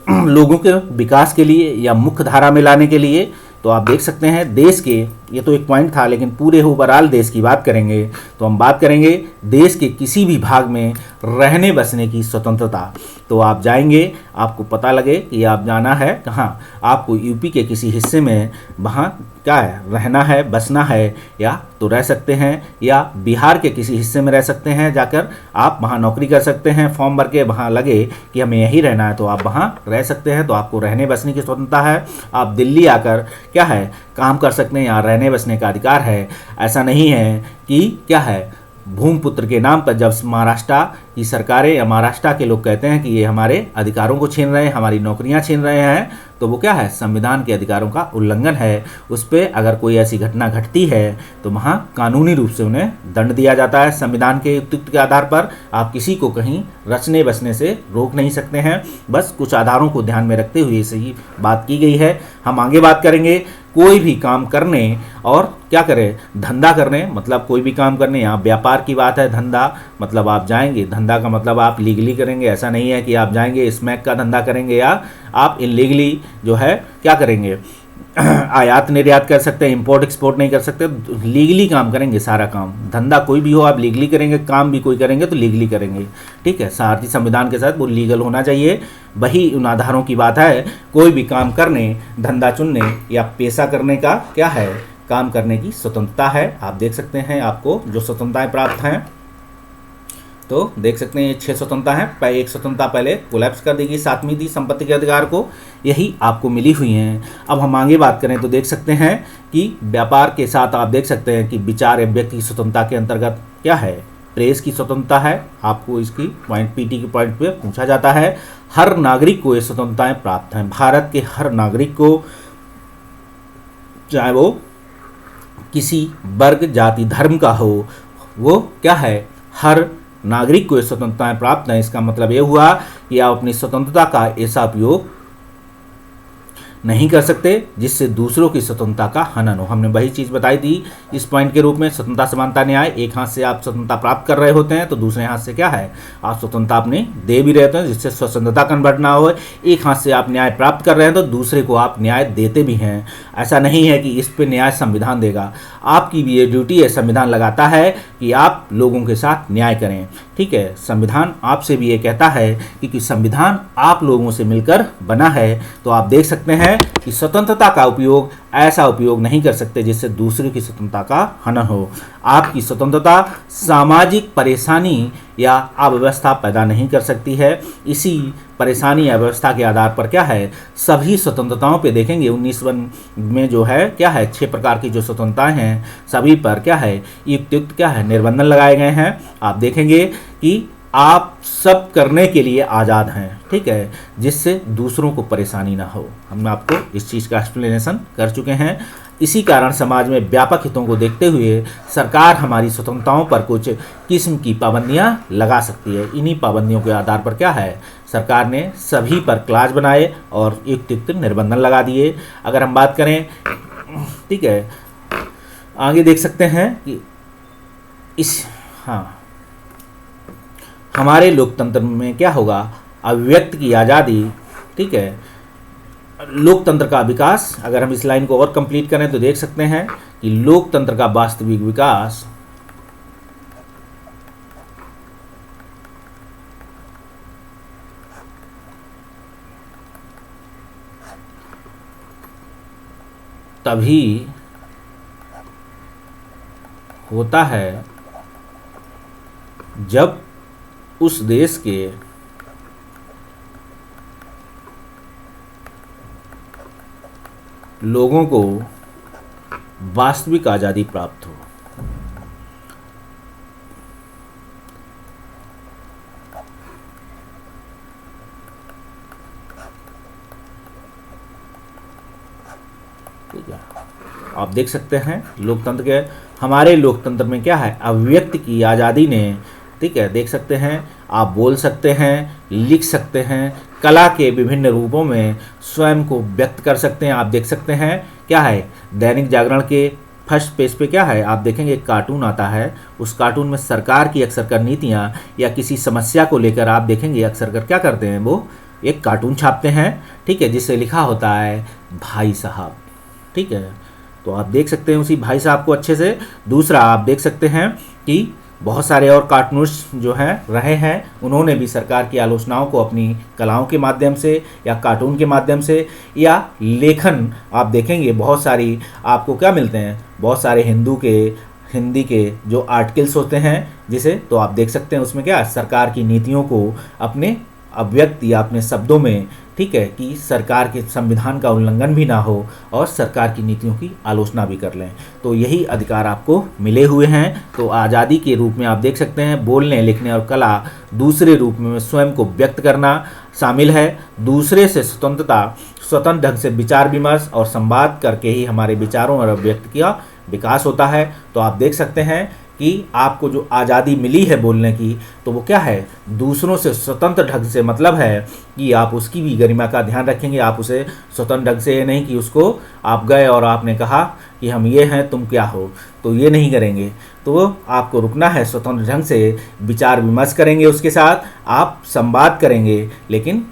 लोगों के विकास के लिए या मुख्य धारा में लाने के लिए। तो आप देख सकते हैं देश के, ये तो एक पॉइंट था, लेकिन पूरे ओवरऑल देश की बात करेंगे तो हम बात करेंगे देश के किसी भी भाग में रहने बसने की स्वतंत्रता। तो आप जाएंगे, आपको पता लगे कि आप जाना है कहाँ, आपको यूपी के किसी हिस्से में वहाँ क्या है रहना है, बसना है, या तो रह सकते हैं, या बिहार के किसी हिस्से में रह सकते हैं, जाकर आप वहाँ नौकरी कर सकते हैं, फॉर्म भर के वहाँ लगे कि हमें यहीं रहना है तो आप वहाँ रह सकते हैं। तो आपको रहने बसने की स्वतंत्रता है। आप दिल्ली आकर क्या है काम कर सकते हैं, यहाँ रहने बसने का अधिकार है। ऐसा नहीं है कि क्या है भूमिपुत्र के नाम पर जब महाराष्ट्र की सरकारें या महाराष्ट्र के लोग कहते हैं कि ये हमारे अधिकारों को छीन रहे हैं, हमारी नौकरियां छीन रहे हैं, तो वो क्या है संविधान के अधिकारों का उल्लंघन है। उस पर अगर कोई ऐसी घटना घटती है तो वहाँ कानूनी रूप से उन्हें दंड दिया जाता है। संविधान के युक्ति के आधार पर आप किसी को कहीं रचने बसने से रोक नहीं सकते हैं। बस कुछ आधारों को ध्यान में रखते हुए इसे ही बात की गई है। हम आगे बात करेंगे कोई भी काम करने और क्या करें धंधा करने, मतलब कोई भी काम करने, यहाँ व्यापार की बात है, धंधा मतलब आप जाएंगे, धंधा का मतलब आप लीगली करेंगे। ऐसा नहीं है कि आप जाएंगे स्मैक का धंधा करेंगे या आप इलीगली जो है क्या करेंगे आयात निर्यात कर सकते हैं, इंपोर्ट एक्सपोर्ट नहीं कर सकते। लीगली काम करेंगे, सारा काम धंधा कोई भी हो आप लीगली करेंगे, काम भी कोई करेंगे तो लीगली करेंगे, ठीक है। भारतीय संविधान के साथ वो लीगल होना चाहिए, वही उन आधारों की बात है। कोई भी काम करने, धंधा चुनने या पेशा करने का क्या है, काम करने की स्वतंत्रता है। आप देख सकते हैं आपको जो स्वतंत्रताएं प्राप्त हैं, तो देख सकते हैं ये 6 स्वतंत्रता है। एक स्वतंत्रता पहले कोलैप्स कर देगी, 7वीं थी संपत्ति के अधिकार को, यही आपको मिली हुई हैं। अब हम आगे बात करें तो देख सकते हैं कि व्यापार के साथ आप देख सकते हैं कि विचार या व्यक्ति की स्वतंत्रता के अंतर्गत क्या है, प्रेस की स्वतंत्रता है। आपको इसकी पॉइंट पीटी के पॉइंट पे पूछा जाता है। हर नागरिक को ये स्वतंत्रताएं प्राप्त हैं। भारत के हर नागरिक को, चाहे वो किसी वर्ग जाति धर्म का हो, वो क्या है, हर नागरिक को ये स्वतंत्रताएं प्राप्त हैं। इसका मतलब ये हुआ कि आप अपनी स्वतंत्रता का ऐसा उपयोग नहीं कर सकते जिससे दूसरों की स्वतंत्रता का हनन हो। हमने वही चीज़ बताई थी इस पॉइंट के रूप में, स्वतंत्रता समानता न्याय। एक हाथ से आप स्वतंत्रता प्राप्त कर रहे होते हैं तो दूसरे हाथ से क्या है, आप स्वतंत्रता अपने दे भी रहते हैं, जिससे स्वतंत्रता कन्वर्ट ना हो। एक हाथ से आप न्याय प्राप्त कर रहे हैं तो दूसरे को आप न्याय देते भी हैं। ऐसा नहीं है कि इस पे न्याय संविधान देगा, आपकी भी ये ड्यूटी है। संविधान लगाता है कि आप लोगों के साथ न्याय करें, ठीक है। संविधान आपसे भी ये कहता है कि संविधान आप लोगों से मिलकर बना है। तो आप देख सकते हैं कि स्वतंत्रता का उपयोग ऐसा उपयोग नहीं कर सकते जिससे दूसरे की स्वतंत्रता का हनन हो। आपकी स्वतंत्रता सामाजिक परेशानी या अव्यवस्था पैदा नहीं कर सकती है। इसी परेशानी या व्यवस्था के आधार पर क्या है, सभी स्वतंत्रताओं पे देखेंगे 19 में जो है क्या है, 6 प्रकार की जो स्वतंत्रताएं हैं सभी पर क्या है, युक्त क्या है, निर्बंधन लगाए गए हैं। आप देखेंगे कि आप सब करने के लिए आज़ाद हैं, ठीक है, जिससे दूसरों को परेशानी ना हो। हम आपको इस चीज़ का एक्सप्लेनेशन कर चुके हैं। इसी कारण समाज में व्यापक हितों को देखते हुए सरकार हमारी स्वतंत्रताओं पर कुछ किस्म की पाबंदियां लगा सकती है। इन्हीं पाबंदियों के आधार पर क्या है, सरकार ने सभी पर क्लास बनाए और युक्त निर्बंधन लगा दिए। अगर हम बात करें, ठीक है, आगे देख सकते हैं कि हमारे लोकतंत्र में क्या होगा, अभिव्यक्ति की आज़ादी, ठीक है, लोकतंत्र का विकास। अगर हम इस लाइन को और कंप्लीट करें तो देख सकते हैं कि लोकतंत्र का वास्तविक विकास तभी होता है जब उस देश के लोगों को वास्तविक आज़ादी प्राप्त हो। ठीक है, आप देख सकते हैं लोकतंत्र के, हमारे लोकतंत्र में क्या है, अभिव्यक्ति की आज़ादी ने, ठीक है, देख सकते हैं आप बोल सकते हैं, लिख सकते हैं, कला के विभिन्न रूपों में स्वयं को व्यक्त कर सकते हैं। आप देख सकते हैं क्या है, दैनिक जागरण के फर्स्ट पेज पे क्या है, आप देखेंगे एक कार्टून आता है, उस कार्टून में सरकार की अक्सर कर नीतियाँ या किसी समस्या को लेकर आप देखेंगे अक्सर कर क्या करते हैं, वो एक कार्टून छापते हैं, ठीक है, जिससे लिखा होता है भाई साहब, ठीक है। तो आप देख सकते हैं उसी भाई साहब को अच्छे से। दूसरा आप देख सकते हैं कि बहुत सारे और कार्टूनिस्ट जो हैं रहे हैं, उन्होंने भी सरकार की आलोचनाओं को अपनी कलाओं के माध्यम से या कार्टून के माध्यम से या लेखन, आप देखेंगे बहुत सारी आपको क्या मिलते हैं, बहुत सारे हिंदी के जो आर्टिकल्स होते हैं जिसे, तो आप देख सकते हैं उसमें क्या सरकार की नीतियों को अपने अभिव्यक्ति या अपने शब्दों में, ठीक है, कि सरकार के संविधान का उल्लंघन भी ना हो और सरकार की नीतियों की आलोचना भी कर लें। तो यही अधिकार आपको मिले हुए हैं। तो आज़ादी के रूप में आप देख सकते हैं बोलने, लिखने और कला, दूसरे रूप में स्वयं को व्यक्त करना शामिल है। दूसरे से स्वतंत्र ढंग से विचार विमर्श और संवाद करके ही हमारे विचारों और अभिव्यक्ति का विकास होता है। तो आप देख सकते हैं कि आपको जो आज़ादी मिली है बोलने की, तो वो क्या है, दूसरों से स्वतंत्र ढंग से, मतलब है कि आप उसकी भी गरिमा का ध्यान रखेंगे। आप उसे स्वतंत्र ढंग से, ये नहीं कि उसको आप गए और आपने कहा कि हम ये हैं तुम क्या हो, तो ये नहीं करेंगे। तो आपको रुकना है, स्वतंत्र ढंग से विचार विमर्श करेंगे, उसके साथ आप संवाद करेंगे, लेकिन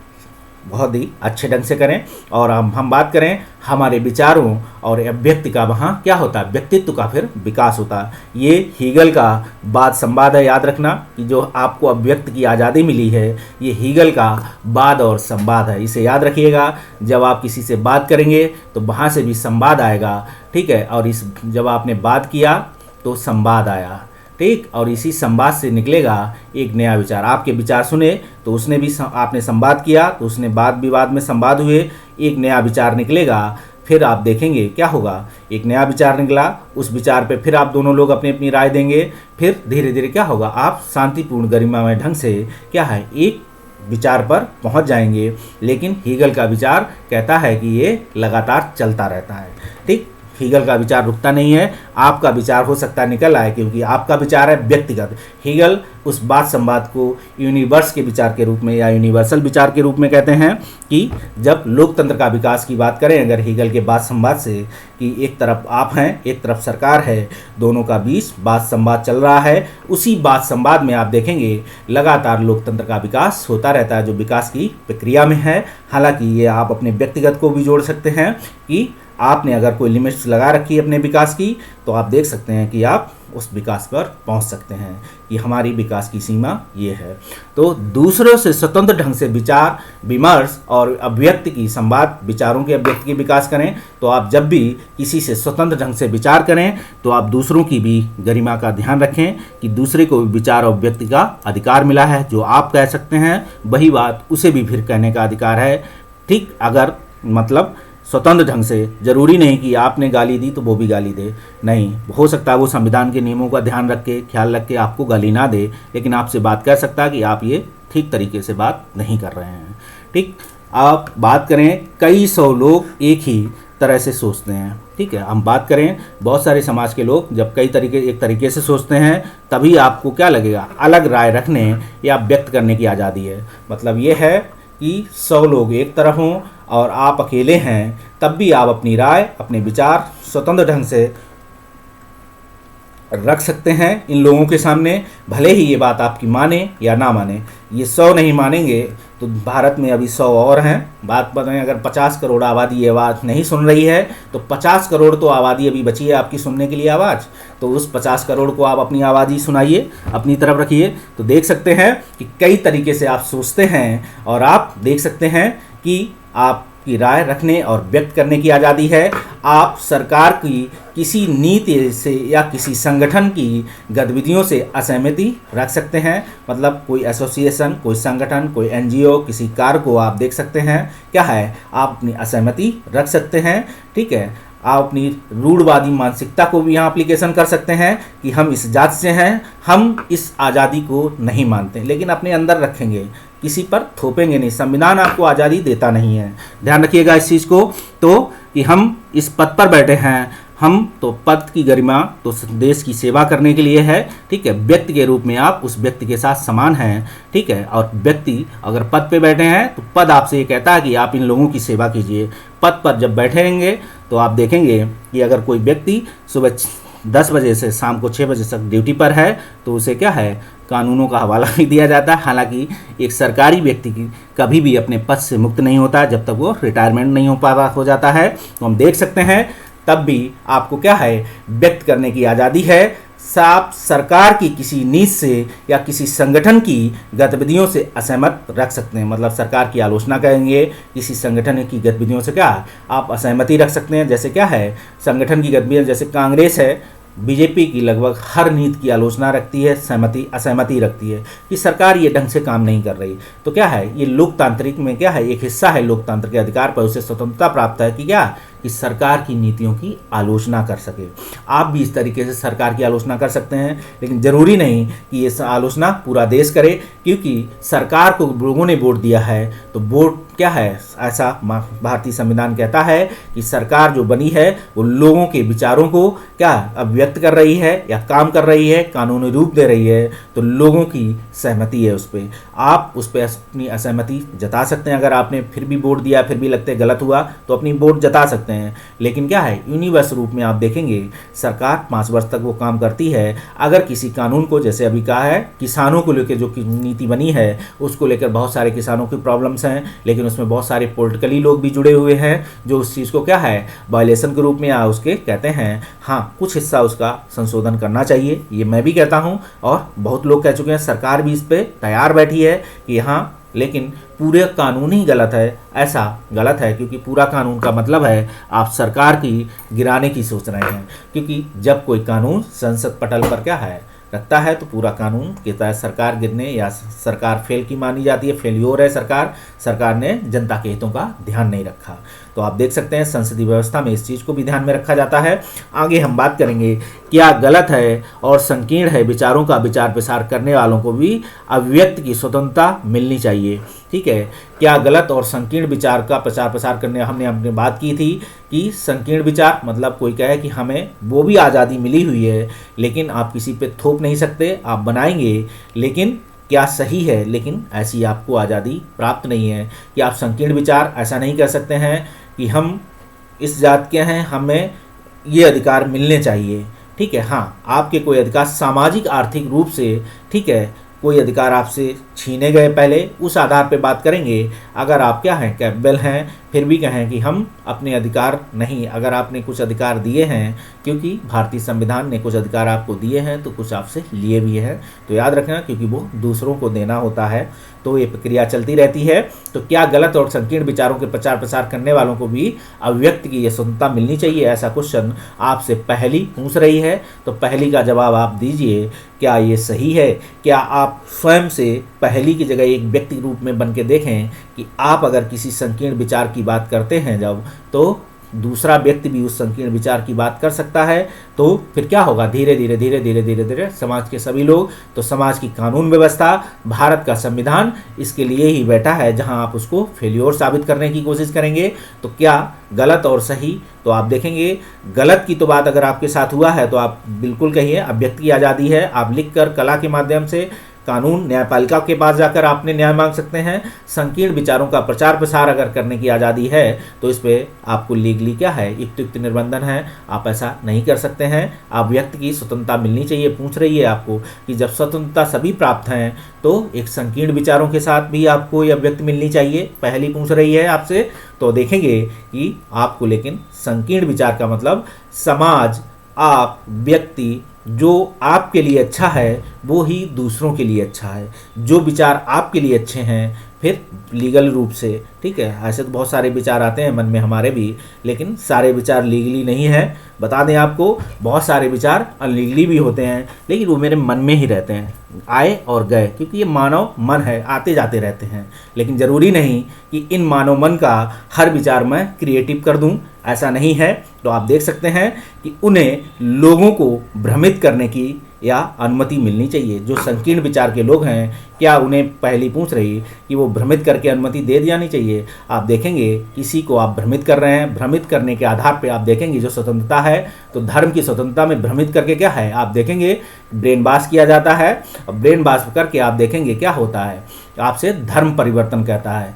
बहुत ही अच्छे ढंग से करें। और हम बात करें हमारे विचारों और व्यक्ति का, वहाँ क्या होता है, व्यक्तित्व का फिर विकास होता है। ये हीगल का वाद संवाद है, याद रखना कि जो आपको अभिव्यक्ति की आज़ादी मिली है ये हीगल का वाद और संवाद है, इसे याद रखिएगा। जब आप किसी से बात करेंगे तो वहाँ से भी संवाद आएगा, ठीक है, और इस जब आपने बात किया तो संवाद आया, ठीक, और इसी संवाद से निकलेगा एक नया विचार। आपके विचार सुने तो उसने भी, आपने संवाद किया तो उसने वाद विवाद में संवाद हुए, एक नया विचार निकलेगा। फिर आप देखेंगे क्या होगा, एक नया विचार निकला, उस विचार पे फिर आप दोनों लोग अपनी अपनी राय देंगे। फिर धीरे धीरे क्या होगा, आप शांतिपूर्ण गरिमामय ढंग से क्या है एक विचार पर पहुंच जाएंगे। लेकिन हीगल का विचार कहता है कि ये लगातार चलता रहता है, ठीक, हीगल का विचार रुकता नहीं है। आपका विचार हो सकता है निकल आए, क्योंकि आपका विचार है व्यक्तिगत। हीगल उस बात संवाद को यूनिवर्स के विचार के रूप में या यूनिवर्सल विचार के रूप में कहते हैं कि जब लोकतंत्र का विकास की बात करें अगर हीगल के बात संवाद से, कि एक तरफ आप हैं एक तरफ सरकार है, दोनों का बीच बात संवाद चल रहा है, उसी बात संवाद में आप देखेंगे लगातार लोकतंत्र का विकास होता रहता है, जो विकास की प्रक्रिया में है। हालांकि ये आप अपने व्यक्तिगत को भी जोड़ सकते हैं कि आपने अगर कोई लिमिट्स लगा रखी है अपने विकास की, तो आप देख सकते हैं कि आप उस विकास पर पहुंच सकते हैं कि हमारी विकास की सीमा ये है। तो दूसरों से स्वतंत्र ढंग से विचार विमर्श और अभिव्यक्ति की संवाद, विचारों के अभिव्यक्ति की विकास करें। तो आप जब भी किसी से स्वतंत्र ढंग से विचार करें तो आप दूसरों की भी गरिमा का ध्यान रखें कि दूसरे को विचार और अभिव्यक्ति का अधिकार मिला है। जो आप कह सकते हैं वही बात उसे भी फिर कहने का अधिकार है, ठीक, अगर मतलब स्वतंत्र ढंग से। जरूरी नहीं कि आपने गाली दी तो वो भी गाली दे, नहीं, हो सकता है वो संविधान के नियमों का ध्यान रख के ख्याल रख के आपको गाली ना दे, लेकिन आपसे बात कर सकता है कि आप ये ठीक तरीके से बात नहीं कर रहे हैं, ठीक। आप बात करें कई सौ लोग एक ही तरह से सोचते हैं, ठीक है, हम बात करें बहुत सारे समाज के लोग जब कई तरीके एक तरीके से सोचते हैं तभी आपको क्या लगेगा, अलग राय रखने या व्यक्त करने की आज़ादी है। मतलब ये है कि 100 लोग एक तरफ हों और आप अकेले हैं, तब भी आप अपनी राय अपने विचार स्वतंत्र ढंग से रख सकते हैं इन लोगों के सामने, भले ही ये बात आपकी माने या ना माने। ये 100 नहीं मानेंगे तो भारत में अभी 100 और हैं। बात बताएं, अगर 50 करोड़ आबादी ये आवाज़ नहीं सुन रही है तो 50 करोड़ तो आबादी अभी बची है आपकी सुनने के लिए आवाज़। तो उस 50 करोड़ को आप अपनी आवाज़ ही सुनाइए, अपनी तरफ रखिए। तो देख सकते हैं कि कई तरीके से आप सोचते हैं और आप देख सकते हैं कि आपकी राय रखने और व्यक्त करने की आज़ादी है। आप सरकार की किसी नीति से या किसी संगठन की गतिविधियों से असहमति रख सकते हैं, मतलब कोई एसोसिएशन, कोई संगठन, कोई एनजीओ, किसी कार्य को आप देख सकते हैं क्या है, आप अपनी असहमति रख सकते हैं, ठीक है। आप अपनी रूढ़वादी मानसिकता को भी यहाँ एप्लीकेशन कर सकते हैं कि हम इस जात से हैं, हम इस आज़ादी को नहीं मानते, लेकिन अपने अंदर रखेंगे, किसी पर थोपेंगे नहीं। संविधान आपको आज़ादी देता नहीं है, ध्यान रखिएगा इस चीज़ को। तो कि हम इस पद पर बैठे हैं, हम तो पद की गरिमा तो देश की सेवा करने के लिए है, ठीक है। व्यक्ति के रूप में आप उस व्यक्ति के साथ समान हैं, ठीक है। और व्यक्ति अगर पद पे बैठे हैं तो पद आपसे ये कहता है कि आप इन लोगों की सेवा कीजिए। पद पर जब बैठे रहेंगे तो आप देखेंगे कि अगर कोई व्यक्ति सुबह 10 बजे से शाम को 6 बजे तक ड्यूटी पर है तो उसे क्या है, कानूनों का हवाला भी दिया जाता है। हालांकि एक सरकारी व्यक्ति की कभी भी अपने पद से मुक्त नहीं होता जब तक वो रिटायरमेंट नहीं हो जाता है। तो हम देख सकते हैं तब भी आपको क्या है, व्यक्त करने की आज़ादी है। आप सरकार की किसी नीति से या किसी संगठन की गतिविधियों से असहमत रख सकते हैं, मतलब सरकार की आलोचना करेंगे, किसी संगठन की गतिविधियों से क्या आप असहमति रख सकते हैं। जैसे क्या है, संगठन की गतिविधियाँ, जैसे कांग्रेस है, बीजेपी की लगभग हर नीति की आलोचना रखती है, असहमति रखती है कि सरकार ये ढंग से काम नहीं कर रही। तो क्या है, ये लोकतांत्रिक में क्या है, एक हिस्सा है लोकतंत्र के अधिकार पर, उसे स्वतंत्रता प्राप्त है कि क्या, कि सरकार की नीतियों की आलोचना कर सके। आप भी इस तरीके से सरकार की आलोचना कर सकते हैं, लेकिन ज़रूरी नहीं कि ये आलोचना पूरा देश करे, क्योंकि सरकार को लोगों ने वोट दिया है। तो वोट क्या है, ऐसा भारतीय संविधान कहता है कि सरकार जो बनी है वो लोगों के विचारों को क्या अभिव्यक्त कर रही है या काम कर रही है, कानूनी रूप दे रही है। तो लोगों की सहमति है उस पर, आप उस पर अपनी असहमति जता सकते हैं। अगर आपने फिर भी वोट दिया, फिर भी लगता है गलत हुआ, तो अपनी वोट जता सकते हैं। लेकिन क्या है, यूनिवर्स रूप में आप देखेंगे सरकार 5 वर्ष तक वो काम करती है। अगर किसी कानून को, जैसे अभी कहा है, किसानों को लेकर जो नीति बनी है उसको लेकर बहुत सारे किसानों की प्रॉब्लम्स हैं, लेकिन लेकिन उसमें बहुत सारे पॉलिटिकली लोग भी जुड़े हुए हैं जो उस चीज़ को क्या है वायलेशन के रूप में या उसके कहते हैं हाँ कुछ हिस्सा उसका संशोधन करना चाहिए, ये मैं भी कहता हूँ और बहुत लोग कह चुके हैं। सरकार भी इस पर तैयार बैठी है कि हाँ, लेकिन पूरे कानून ही गलत है, ऐसा गलत है क्योंकि पूरा कानून का मतलब है आप सरकार की गिराने की सोच रहे हैं। क्योंकि जब कोई कानून संसद पटल पर क्या है रखता है तो पूरा कानून के तहत सरकार गिरने या सरकार फेल की मानी जाती है, फेल्योर है सरकार ने जनता के हितों का ध्यान नहीं रखा। तो आप देख सकते हैं संसदीय व्यवस्था में इस चीज़ को भी ध्यान में रखा जाता है। आगे हम बात करेंगे क्या गलत है और संकीर्ण है विचारों का विचार प्रसार करने वालों को भी अभिव्यक्ति की स्वतंत्रता मिलनी चाहिए। ठीक है, क्या गलत और संकीर्ण विचार का प्रचार प्रसार करने हमने बात की थी कि संकीर्ण विचार मतलब कोई कहे कि हमें वो भी आज़ादी मिली हुई है लेकिन आप किसी पे थोप नहीं सकते, आप बनाएंगे लेकिन क्या सही है, लेकिन ऐसी आपको आज़ादी प्राप्त नहीं है कि आप संकीर्ण विचार ऐसा नहीं कर सकते हैं कि हम इस जात के हैं, हमें ये अधिकार मिलने चाहिए। ठीक है, हाँ आपके कोई अधिकार सामाजिक आर्थिक रूप से ठीक है कोई अधिकार आपसे छीने गए पहले, उस आधार पे बात करेंगे। अगर आप क्या हैं कैपेबल हैं फिर भी कहें कि हम अपने अधिकार नहीं, अगर आपने कुछ अधिकार दिए हैं क्योंकि भारतीय संविधान ने कुछ अधिकार आपको दिए हैं तो कुछ आपसे लिए भी हैं, तो याद रखना क्योंकि वो दूसरों को देना होता है तो ये प्रक्रिया चलती रहती है। तो क्या गलत और संकीर्ण विचारों के प्रचार प्रसार करने वालों को भी अभिव्यक्ति की स्वतंत्रता मिलनी चाहिए, ऐसा क्वेश्चन आपसे पहली पूछ रही है। तो पहली का जवाब आप दीजिए, क्या ये सही है? क्या आप स्वयं से पहली की जगह एक व्यक्ति रूप में बन के देखें कि आप अगर किसी संकीर्ण विचार की बात करते हैं जब, तो दूसरा व्यक्ति भी उस संकीर्ण विचार की बात कर सकता है। तो फिर क्या होगा, धीरे धीरे धीरे धीरे धीरे धीरे समाज के सभी लोग, तो समाज की कानून व्यवस्था, भारत का संविधान इसके लिए ही बैठा है जहां आप उसको फेल्योर साबित करने की कोशिश करेंगे। तो क्या गलत और सही, तो आप देखेंगे गलत की तो बात अगर आपके साथ हुआ है तो आप बिल्कुल कहिए, अभिव्यक्ति की आज़ादी है, आप लिखकर कला के माध्यम से कानून न्यायपालिका के पास जाकर आपने न्याय मांग सकते हैं। संकीर्ण विचारों का प्रचार प्रसार अगर करने की आज़ादी है तो इस पर आपको लीगली क्या है युक्त निर्बंधन है, आप ऐसा नहीं कर सकते हैं। आप व्यक्ति की स्वतंत्रता मिलनी चाहिए। पूछ रही है आपको कि जब स्वतंत्रता सभी प्राप्त हैं तो एक संकीर्ण विचारों के साथ भी आपको यह व्यक्ति मिलनी चाहिए, पहली पूछ रही है आपसे। तो देखेंगे कि आपको लेकिन संकीर्ण विचार का मतलब समाज, आप, व्यक्ति, जो आपके लिए अच्छा है वो ही दूसरों के लिए अच्छा है। जो विचार आपके लिए अच्छे हैं फिर लीगल रूप से, ठीक है, ऐसे तो बहुत सारे विचार आते हैं मन में हमारे भी, लेकिन सारे विचार लीगली नहीं है। बता दें आपको, बहुत सारे विचार अनलीगली भी होते हैं लेकिन वो मेरे मन में ही रहते हैं, आए और गए, क्योंकि ये मानव मन है, आते जाते रहते हैं। लेकिन ज़रूरी नहीं कि इन मानव मन का हर विचार मैं क्रिएटिव कर दूं, ऐसा नहीं है। तो आप देख सकते हैं कि उन्हें लोगों को भ्रमित करने की या अनुमति मिलनी चाहिए। जो संकीर्ण विचार के लोग हैं, क्या उन्हें पहली पूछ रही कि वो भ्रमित करके अनुमति दे जानी चाहिए? आप देखेंगे किसी को आप भ्रमित कर रहे हैं, भ्रमित करने के आधार पे आप देखेंगे जो स्वतंत्रता है, तो धर्म की स्वतंत्रता में भ्रमित करके क्या है, आप देखेंगे ब्रेन वॉश किया जाता है। और ब्रेन वॉश करके आप देखेंगे क्या होता है, आपसे धर्म परिवर्तन कहता है।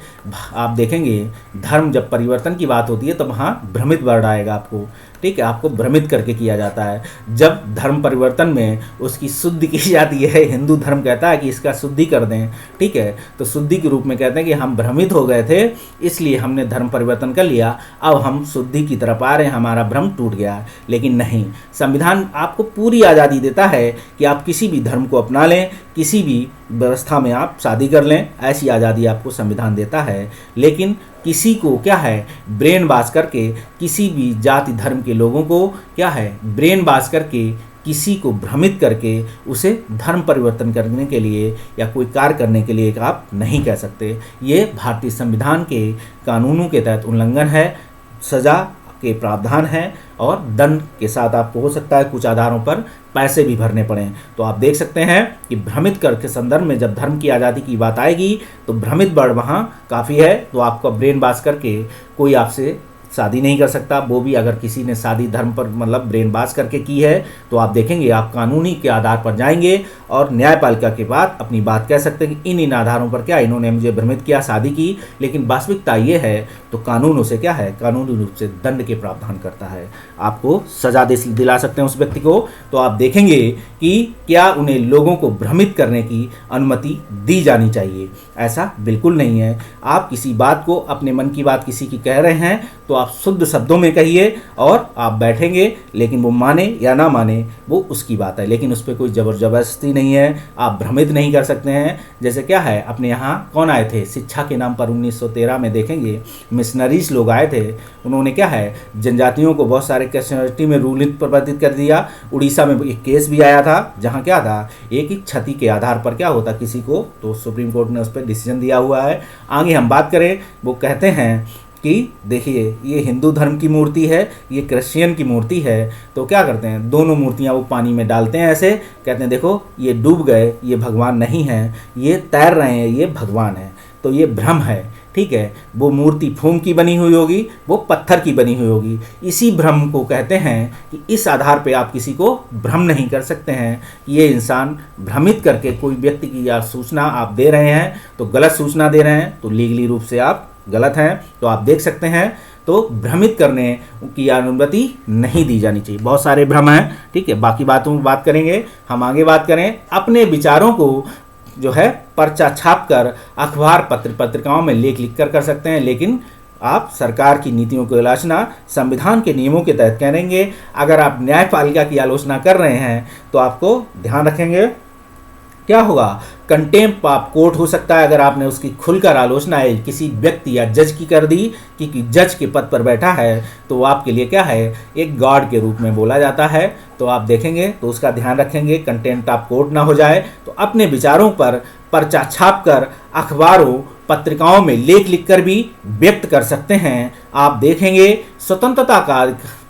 आप देखेंगे धर्म जब परिवर्तन की बात होती है तो वहाँ भ्रमित वर्ड आएगा आपको, ठीक है, आपको भ्रमित करके किया जाता है। जब धर्म परिवर्तन में उसकी शुद्धि की जाती है, हिंदू धर्म कहता है कि इसका शुद्धि कर दें, ठीक है, तो शुद्धि के रूप में कहते हैं कि हम भ्रमित हो गए थे इसलिए हमने धर्म परिवर्तन कर लिया, अब हम शुद्धि की तरफ आ रहे हैं, हमारा भ्रम टूट गया। लेकिन नहीं, संविधान आपको पूरी आज़ादी देता है कि आप किसी भी धर्म को अपना लें, किसी भी व्यवस्था में आप शादी कर लें, ऐसी आज़ादी आपको संविधान देता है। लेकिन किसी को क्या है ब्रेन वॉश करके, किसी भी जाति धर्म के लोगों को क्या है ब्रेन वॉश करके, किसी को भ्रमित करके उसे धर्म परिवर्तन करने के लिए या कोई कार्य करने के लिए आप नहीं कह सकते। ये भारतीय संविधान के कानूनों के तहत उल्लंघन है, सज़ा के प्रावधान हैं और दंड के साथ आपको हो सकता है कुछ आधारों पर पैसे भी भरने पड़ें। तो आप देख सकते हैं कि भ्रमित कर के संदर्भ में जब धर्म की आज़ादी की बात आएगी तो भ्रमित वर्ड वहाँ काफ़ी है, तो आपका ब्रेन वॉश करके कोई आपसे शादी नहीं कर सकता, वो भी अगर किसी ने शादी धर्म पर मतलब ब्रेन वॉश करके की है तो आप देखेंगे आप कानूनी के आधार पर जाएंगे और न्यायपालिका के बाद अपनी बात कह सकते हैं कि इन आधारों पर क्या इन्होंने मुझे भ्रमित किया, शादी की, लेकिन वास्तविकता ये है तो कानून उसे क्या है, कानूनी रूप से दंड के प्रावधान करता है, आपको सजा दिला सकते हैं उस व्यक्ति को। तो आप देखेंगे कि क्या उन्हें लोगों को भ्रमित करने की अनुमति दी जानी चाहिए, ऐसा बिल्कुल नहीं है। आप किसी बात को, अपने मन की बात किसी की कह रहे हैं तो आप शुद्ध शब्दों में कहिए और आप बैठेंगे, लेकिन वो माने या ना माने वो उसकी बात है, लेकिन उस पर कोई जबरदस्ती नहीं है, आप भ्रमित नहीं कर सकते हैं। जैसे क्या है, अपने यहाँ कौन आए थे शिक्षा के नाम पर 1913 में देखेंगे मिशनरीज लोग आए थे, उन्होंने क्या है जनजातियों को बहुत सारे कैस्टिटी में रूल प्रवर्तित कर दिया। उड़ीसा में एक केस भी आया था जहाँ क्या था, एक ही क्षति के आधार पर क्या होता किसी को, तो सुप्रीम कोर्ट ने उस पर डिसीजन दिया हुआ है। आगे हम बात करें, वो कहते हैं कि देखिए ये हिंदू धर्म की मूर्ति है, ये क्रिश्चियन की मूर्ति है, तो क्या करते हैं दोनों मूर्तियां वो पानी में डालते हैं, ऐसे कहते हैं देखो ये डूब गए, ये भगवान नहीं है, ये तैर रहे हैं, ये भगवान है, तो ये भ्रम है, ठीक है। वो मूर्ति फोम की बनी हुई होगी, वो पत्थर की बनी हुई होगी, इसी भ्रम को कहते हैं कि इस आधार पे आप किसी को भ्रम नहीं कर सकते हैं। ये इंसान भ्रमित करके कोई व्यक्ति की या सूचना आप दे रहे हैं तो गलत सूचना दे रहे हैं, तो लीगली रूप से आप गलत हैं, तो आप देख सकते हैं। तो भ्रमित करने की अनुमति नहीं दी जानी चाहिए। बहुत सारे भ्रम हैं, ठीक है, बाकी बातों में बात करेंगे। हम आगे बात करें, अपने विचारों को जो है पर्चा छापकर अखबार पत्रिकाओं में लेख लिखकर कर सकते हैं, लेकिन आप सरकार की नीतियों की आलोचना संविधान के नियमों के तहत करेंगे। अगर आप न्यायपालिका की आलोचना कर रहे हैं तो आपको ध्यान रखेंगे क्या होगा, कंटेम्प्ट ऑफ कोर्ट हो सकता है अगर आपने उसकी खुलकर आलोचना है किसी व्यक्ति या जज की कर दी कि जज के पद पर बैठा है, तो वो आपके लिए क्या है एक गॉड के रूप में बोला जाता है। तो आप देखेंगे तो उसका ध्यान रखेंगे, कंटेम्प्ट ऑफ कोर्ट ना हो जाए। तो अपने विचारों पर पर्चा छापकर अखबारों पत्रिकाओं में लेख लिखकर भी व्यक्त कर सकते हैं। आप देखेंगे स्वतंत्रता का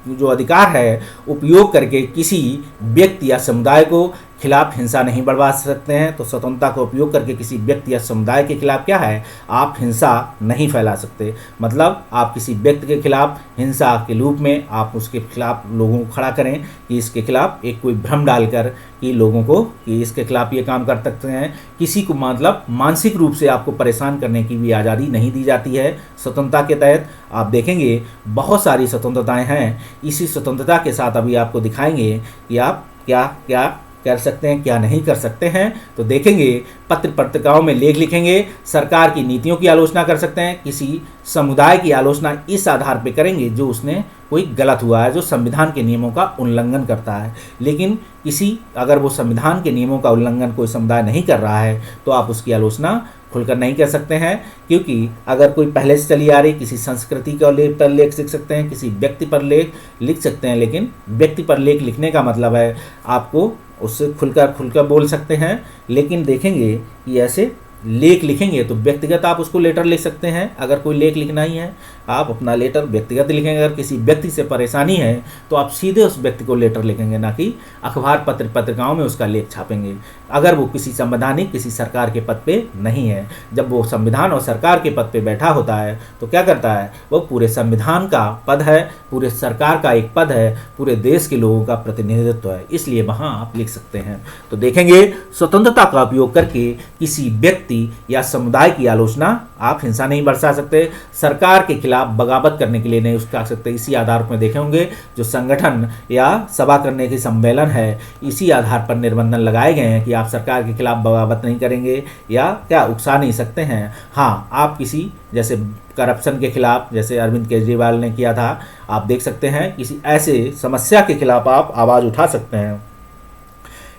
जो अधिकार है उपयोग करके किसी व्यक्ति या समुदाय को खिलाफ हिंसा नहीं बढ़वा सकते हैं। तो स्वतंत्रता का उपयोग करके किसी व्यक्ति या समुदाय के खिलाफ क्या है, आप हिंसा नहीं फैला सकते। मतलब आप किसी व्यक्ति के खिलाफ हिंसा के रूप में आप उसके खिलाफ लोगों को खड़ा करें कि इसके खिलाफ एक कोई भ्रम डालकर कि लोगों को कि इसके खिलाफ ये काम कर सकते हैं। किसी को मतलब मानसिक रूप से आपको परेशान करने की भी आज़ादी नहीं दी जाती है स्वतंत्रता के तहत। आप देखेंगे बहुत सारी स्वतंत्रताएं हैं। इसी स्वतंत्रता के साथ अभी आपको दिखाएंगे कि आप क्या क्या कर सकते हैं, क्या नहीं कर सकते हैं। तो देखेंगे पत्रिकाओं में लेख लिखेंगे, सरकार की नीतियों की आलोचना कर सकते हैं, किसी समुदाय की आलोचना इस आधार पर करेंगे जो उसने कोई गलत हुआ है, जो संविधान के नियमों का उल्लंघन करता है। लेकिन किसी अगर वो संविधान के नियमों का उल्लंघन कोई समुदाय नहीं कर रहा है तो आप उसकी आलोचना खुलकर नहीं कर सकते हैं, क्योंकि अगर कोई पहले से चली आ रही किसी संस्कृति का लेख पर लेख लिख सकते हैं, किसी व्यक्ति पर लेख लिख सकते हैं, लेकिन व्यक्ति पर लेख लिखने का मतलब है आपको उससे खुलकर बोल सकते हैं। लेकिन देखेंगे कि ऐसे लेख लिखेंगे तो व्यक्तिगत आप उसको लेटर लिख सकते हैं। अगर कोई लेख लिखना ही है आप अपना लेटर व्यक्तिगत लिखेंगे। अगर किसी व्यक्ति से परेशानी है तो आप सीधे उस व्यक्ति को लेटर लिखेंगे, ना कि अखबार पत्रिकाओं में उसका लेख छापेंगे। अगर वो किसी संवैधानिक किसी सरकार के पद पे नहीं है, जब वो संविधान और सरकार के पद पे बैठा होता है तो क्या करता है, वो पूरे संविधान का पद है, पूरे सरकार का एक पद है, पूरे देश के लोगों का प्रतिनिधित्व है, इसलिए वहाँ आप लिख सकते हैं। तो देखेंगे स्वतंत्रता का उपयोग करके किसी व्यक्ति या समुदाय की आलोचना आप हिंसा नहीं बरसा सकते, सरकार के खिलाफ बगावत करने के लिए नहीं उसका सकते। इसी आधार पर देखे होंगे जो संगठन या सभा करने की सम्मेलन है, इसी आधार पर निर्बंधन लगाए गए हैं कि आप सरकार के खिलाफ बगावत नहीं करेंगे या क्या उकसा नहीं सकते हैं। हाँ, आप किसी जैसे करप्शन के खिलाफ, जैसे अरविंद केजरीवाल ने किया था, आप देख सकते हैं किसी ऐसे समस्या के खिलाफ आप आवाज़ उठा सकते हैं।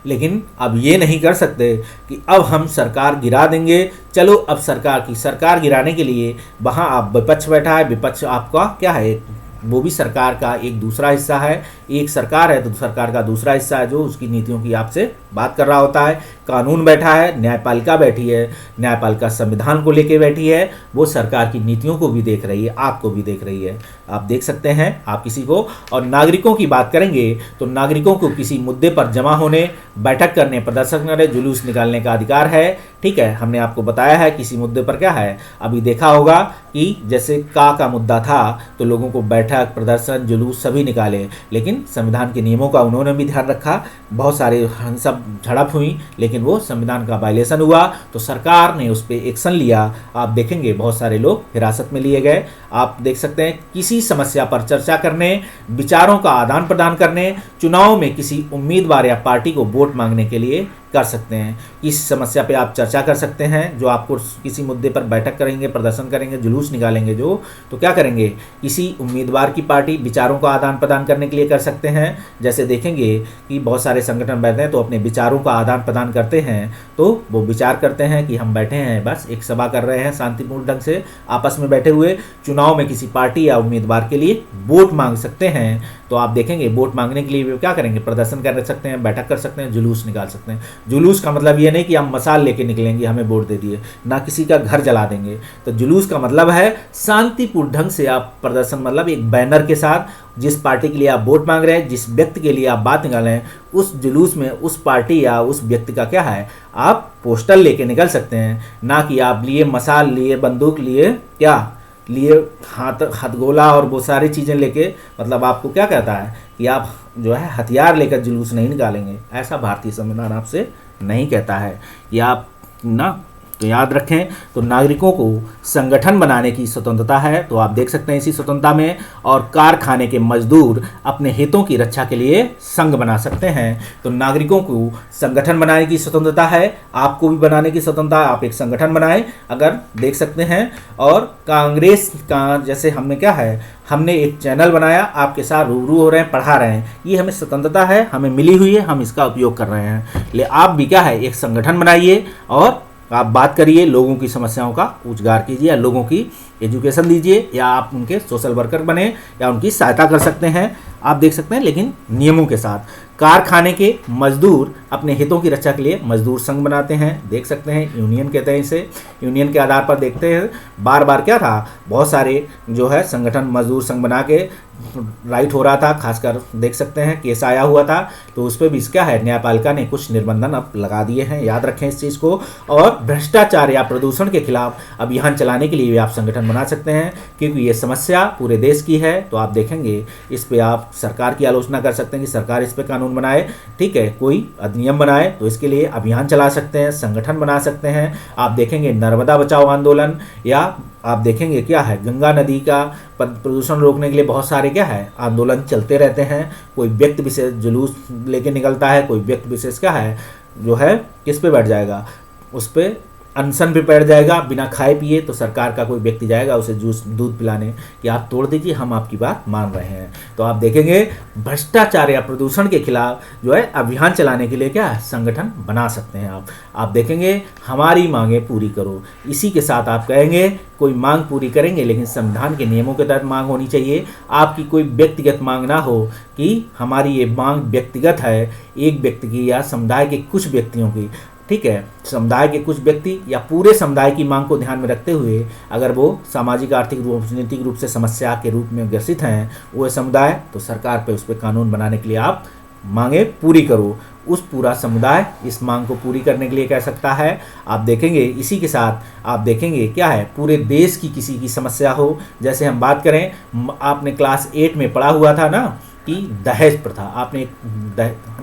लेकिन अब ये नहीं कर सकते कि अब हम सरकार गिरा देंगे, चलो अब सरकार गिराने के लिए वहाँ आप विपक्ष बैठा है, विपक्ष आपका क्या है वो भी सरकार का एक दूसरा हिस्सा है, एक सरकार है तो सरकार का दूसरा हिस्सा है जो उसकी नीतियों की आपसे बात कर रहा होता है। कानून बैठा है, न्यायपालिका बैठी है, न्यायपालिका संविधान को लेके बैठी है, वो सरकार की नीतियों को भी देख रही है, आपको भी देख रही है। आप देख सकते हैं आप किसी को। और नागरिकों की बात करेंगे तो नागरिकों को किसी मुद्दे पर जमा होने, बैठक करने, प्रदर्शन करने, जुलूस निकालने का अधिकार है। ठीक है, हमने आपको बताया है किसी मुद्दे पर क्या है। अभी देखा होगा कि जैसे का मुद्दा था तो लोगों को बैठक, प्रदर्शन, जुलूस सभी निकाले, लेकिन संविधान के नियमों का उन्होंने भी ध्यान रखा। बहुत सारे सब झड़प हुई, लेकिन वो संविधान का वायलेशन हुआ तो सरकार ने उस पर एक्शन लिया। आप देखेंगे बहुत सारे लोग हिरासत में लिए गए। आप देख सकते हैं किसी समस्या पर चर्चा करने, विचारों का आदान प्रदान करने, चुनाव में किसी उम्मीदवार या पार्टी को वोट मांगने के लिए कर सकते हैं। इस समस्या पे आप चर्चा कर सकते हैं। जो आपको किसी मुद्दे पर बैठक करेंगे, प्रदर्शन करेंगे, जुलूस निकालेंगे जो, तो क्या करेंगे, किसी उम्मीदवार की पार्टी विचारों का आदान प्रदान करने के लिए कर सकते हैं। जैसे देखेंगे कि बहुत सारे संगठन बैठते हैं तो अपने विचारों का आदान प्रदान करते हैं, तो वो विचार करते हैं कि हम बैठे हैं, बस एक सभा कर रहे हैं शांतिपूर्ण ढंग से आपस में बैठे हुए, चुनाव में किसी पार्टी या उम्मीदवार के लिए वोट मांग सकते हैं। तो आप देखेंगे वोट मांगने के लिए वे क्या करेंगे, प्रदर्शन कर सकते हैं, बैठक कर सकते हैं, जुलूस निकाल सकते हैं। जुलूस का मतलब ये नहीं कि हम मसाल लेके निकलेंगे, हमें वोट दे दिए, ना किसी का घर जला देंगे। तो जुलूस का मतलब है शांतिपूर्ण ढंग से आप प्रदर्शन, मतलब एक बैनर के साथ जिस पार्टी के लिए आप वोट मांग रहे हैं, जिस व्यक्ति के लिए आप बात निकाल रहे हैं, उस जुलूस में उस पार्टी या उस व्यक्ति का क्या है, आप पोस्टर लेके निकल सकते हैं। ना कि आप लिए मसाल, लिए बंदूक, लिए हथगोला और वो सारी चीज़ें लेके, मतलब आपको क्या कहता है कि आप जो है हथियार लेकर जुलूस नहीं निकालेंगे। ऐसा भारतीय संविधान आपसे नहीं कहता है। ये आप ना तो याद रखें। तो नागरिकों को संगठन बनाने की स्वतंत्रता है, तो आप देख सकते हैं इसी स्वतंत्रता में। और कारखाने के मजदूर अपने हितों की रक्षा के लिए संघ बना सकते हैं। तो नागरिकों को संगठन बनाने की स्वतंत्रता है, आपको भी बनाने की स्वतंत्रता है, आप एक संगठन बनाएं, अगर देख सकते हैं। और कांग्रेस का जैसे हमने क्या है, हमने एक चैनल बनाया, आपके साथ रूबरू हो रहे हैं, पढ़ा रहे हैं, ये हमें स्वतंत्रता है, हमें मिली हुई है, हम इसका उपयोग कर रहे हैं। ले आप भी क्या है, एक संगठन बनाइए और आप बात करिए, लोगों की समस्याओं का उजागर कीजिए, या लोगों की एजुकेशन दीजिए, या आप उनके सोशल वर्कर बने या उनकी सहायता कर सकते हैं। आप देख सकते हैं, लेकिन नियमों के साथ। कारखाने के मजदूर अपने हितों की रक्षा के लिए मजदूर संघ बनाते हैं, देख सकते हैं, यूनियन कहते हैं इसे। यूनियन के आधार पर देखते हैं, बार बार क्या था, बहुत सारे जो है संगठन मजदूर संघ बना के राइट हो रहा था, खासकर देख सकते हैं केस आया हुआ था, तो उस पर भी क्या है, न्यायपालिका ने कुछ निर्बंधन अब लगा दिए हैं, याद रखें इस चीज़ को। और भ्रष्टाचार या प्रदूषण के खिलाफ अभियान चलाने के लिए भी आप संगठन बना सकते हैं, क्योंकि ये समस्या पूरे देश की है। तो आप देखेंगे इस पे आप सरकार की आलोचना कर सकते हैं कि सरकार इस पे कानून बनाए, ठीक है, कोई अधिनियम बनाए, तो इसके लिए अभियान चला सकते हैं, संगठन बना सकते हैं। आप देखेंगे नर्मदा बचाओ आंदोलन, या आप देखेंगे क्या है, गंगा नदी का प्रदूषण रोकने के लिए बहुत सारे क्या है आंदोलन चलते रहते हैं। कोई व्यक्ति विशेष जुलूस लेके निकलता है, कोई व्यक्ति विशेष क्या है जो है किस पे बैठ जाएगा, उस पे अनशन पे बैठ जाएगा बिना खाए पिए। तो सरकार का कोई व्यक्ति जाएगा उसे जूस दूध पिलाने कि आप तोड़ दीजिए, हम आपकी बात मान रहे हैं। तो आप देखेंगे भ्रष्टाचार या प्रदूषण के खिलाफ जो है अभियान चलाने के लिए क्या है, संगठन बना सकते हैं आप देखेंगे हमारी मांगे पूरी करो। इसी के साथ आप कहेंगे कोई मांग पूरी करेंगे, लेकिन संविधान के नियमों के तहत मांग होनी चाहिए। आपकी कोई व्यक्तिगत मांग ना हो कि हमारी ये मांग व्यक्तिगत है, एक व्यक्ति की या समुदाय के कुछ व्यक्तियों की, ठीक है, समुदाय के कुछ व्यक्ति या पूरे समुदाय की मांग को ध्यान में रखते हुए, अगर वो सामाजिक, आर्थिक, राजनीतिक रूप से समस्या के रूप में ग्रसित हैं वो समुदाय, तो सरकार पे उस पर कानून बनाने के लिए आप मांगे पूरी करो। उस पूरा समुदाय इस मांग को पूरी करने के लिए कह सकता है। आप देखेंगे इसी के साथ आप देखेंगे क्या है, पूरे देश की किसी की समस्या हो, जैसे हम बात करें, आपने क्लास 8 में पढ़ा हुआ था ना कि दहेज प्रथा, आपने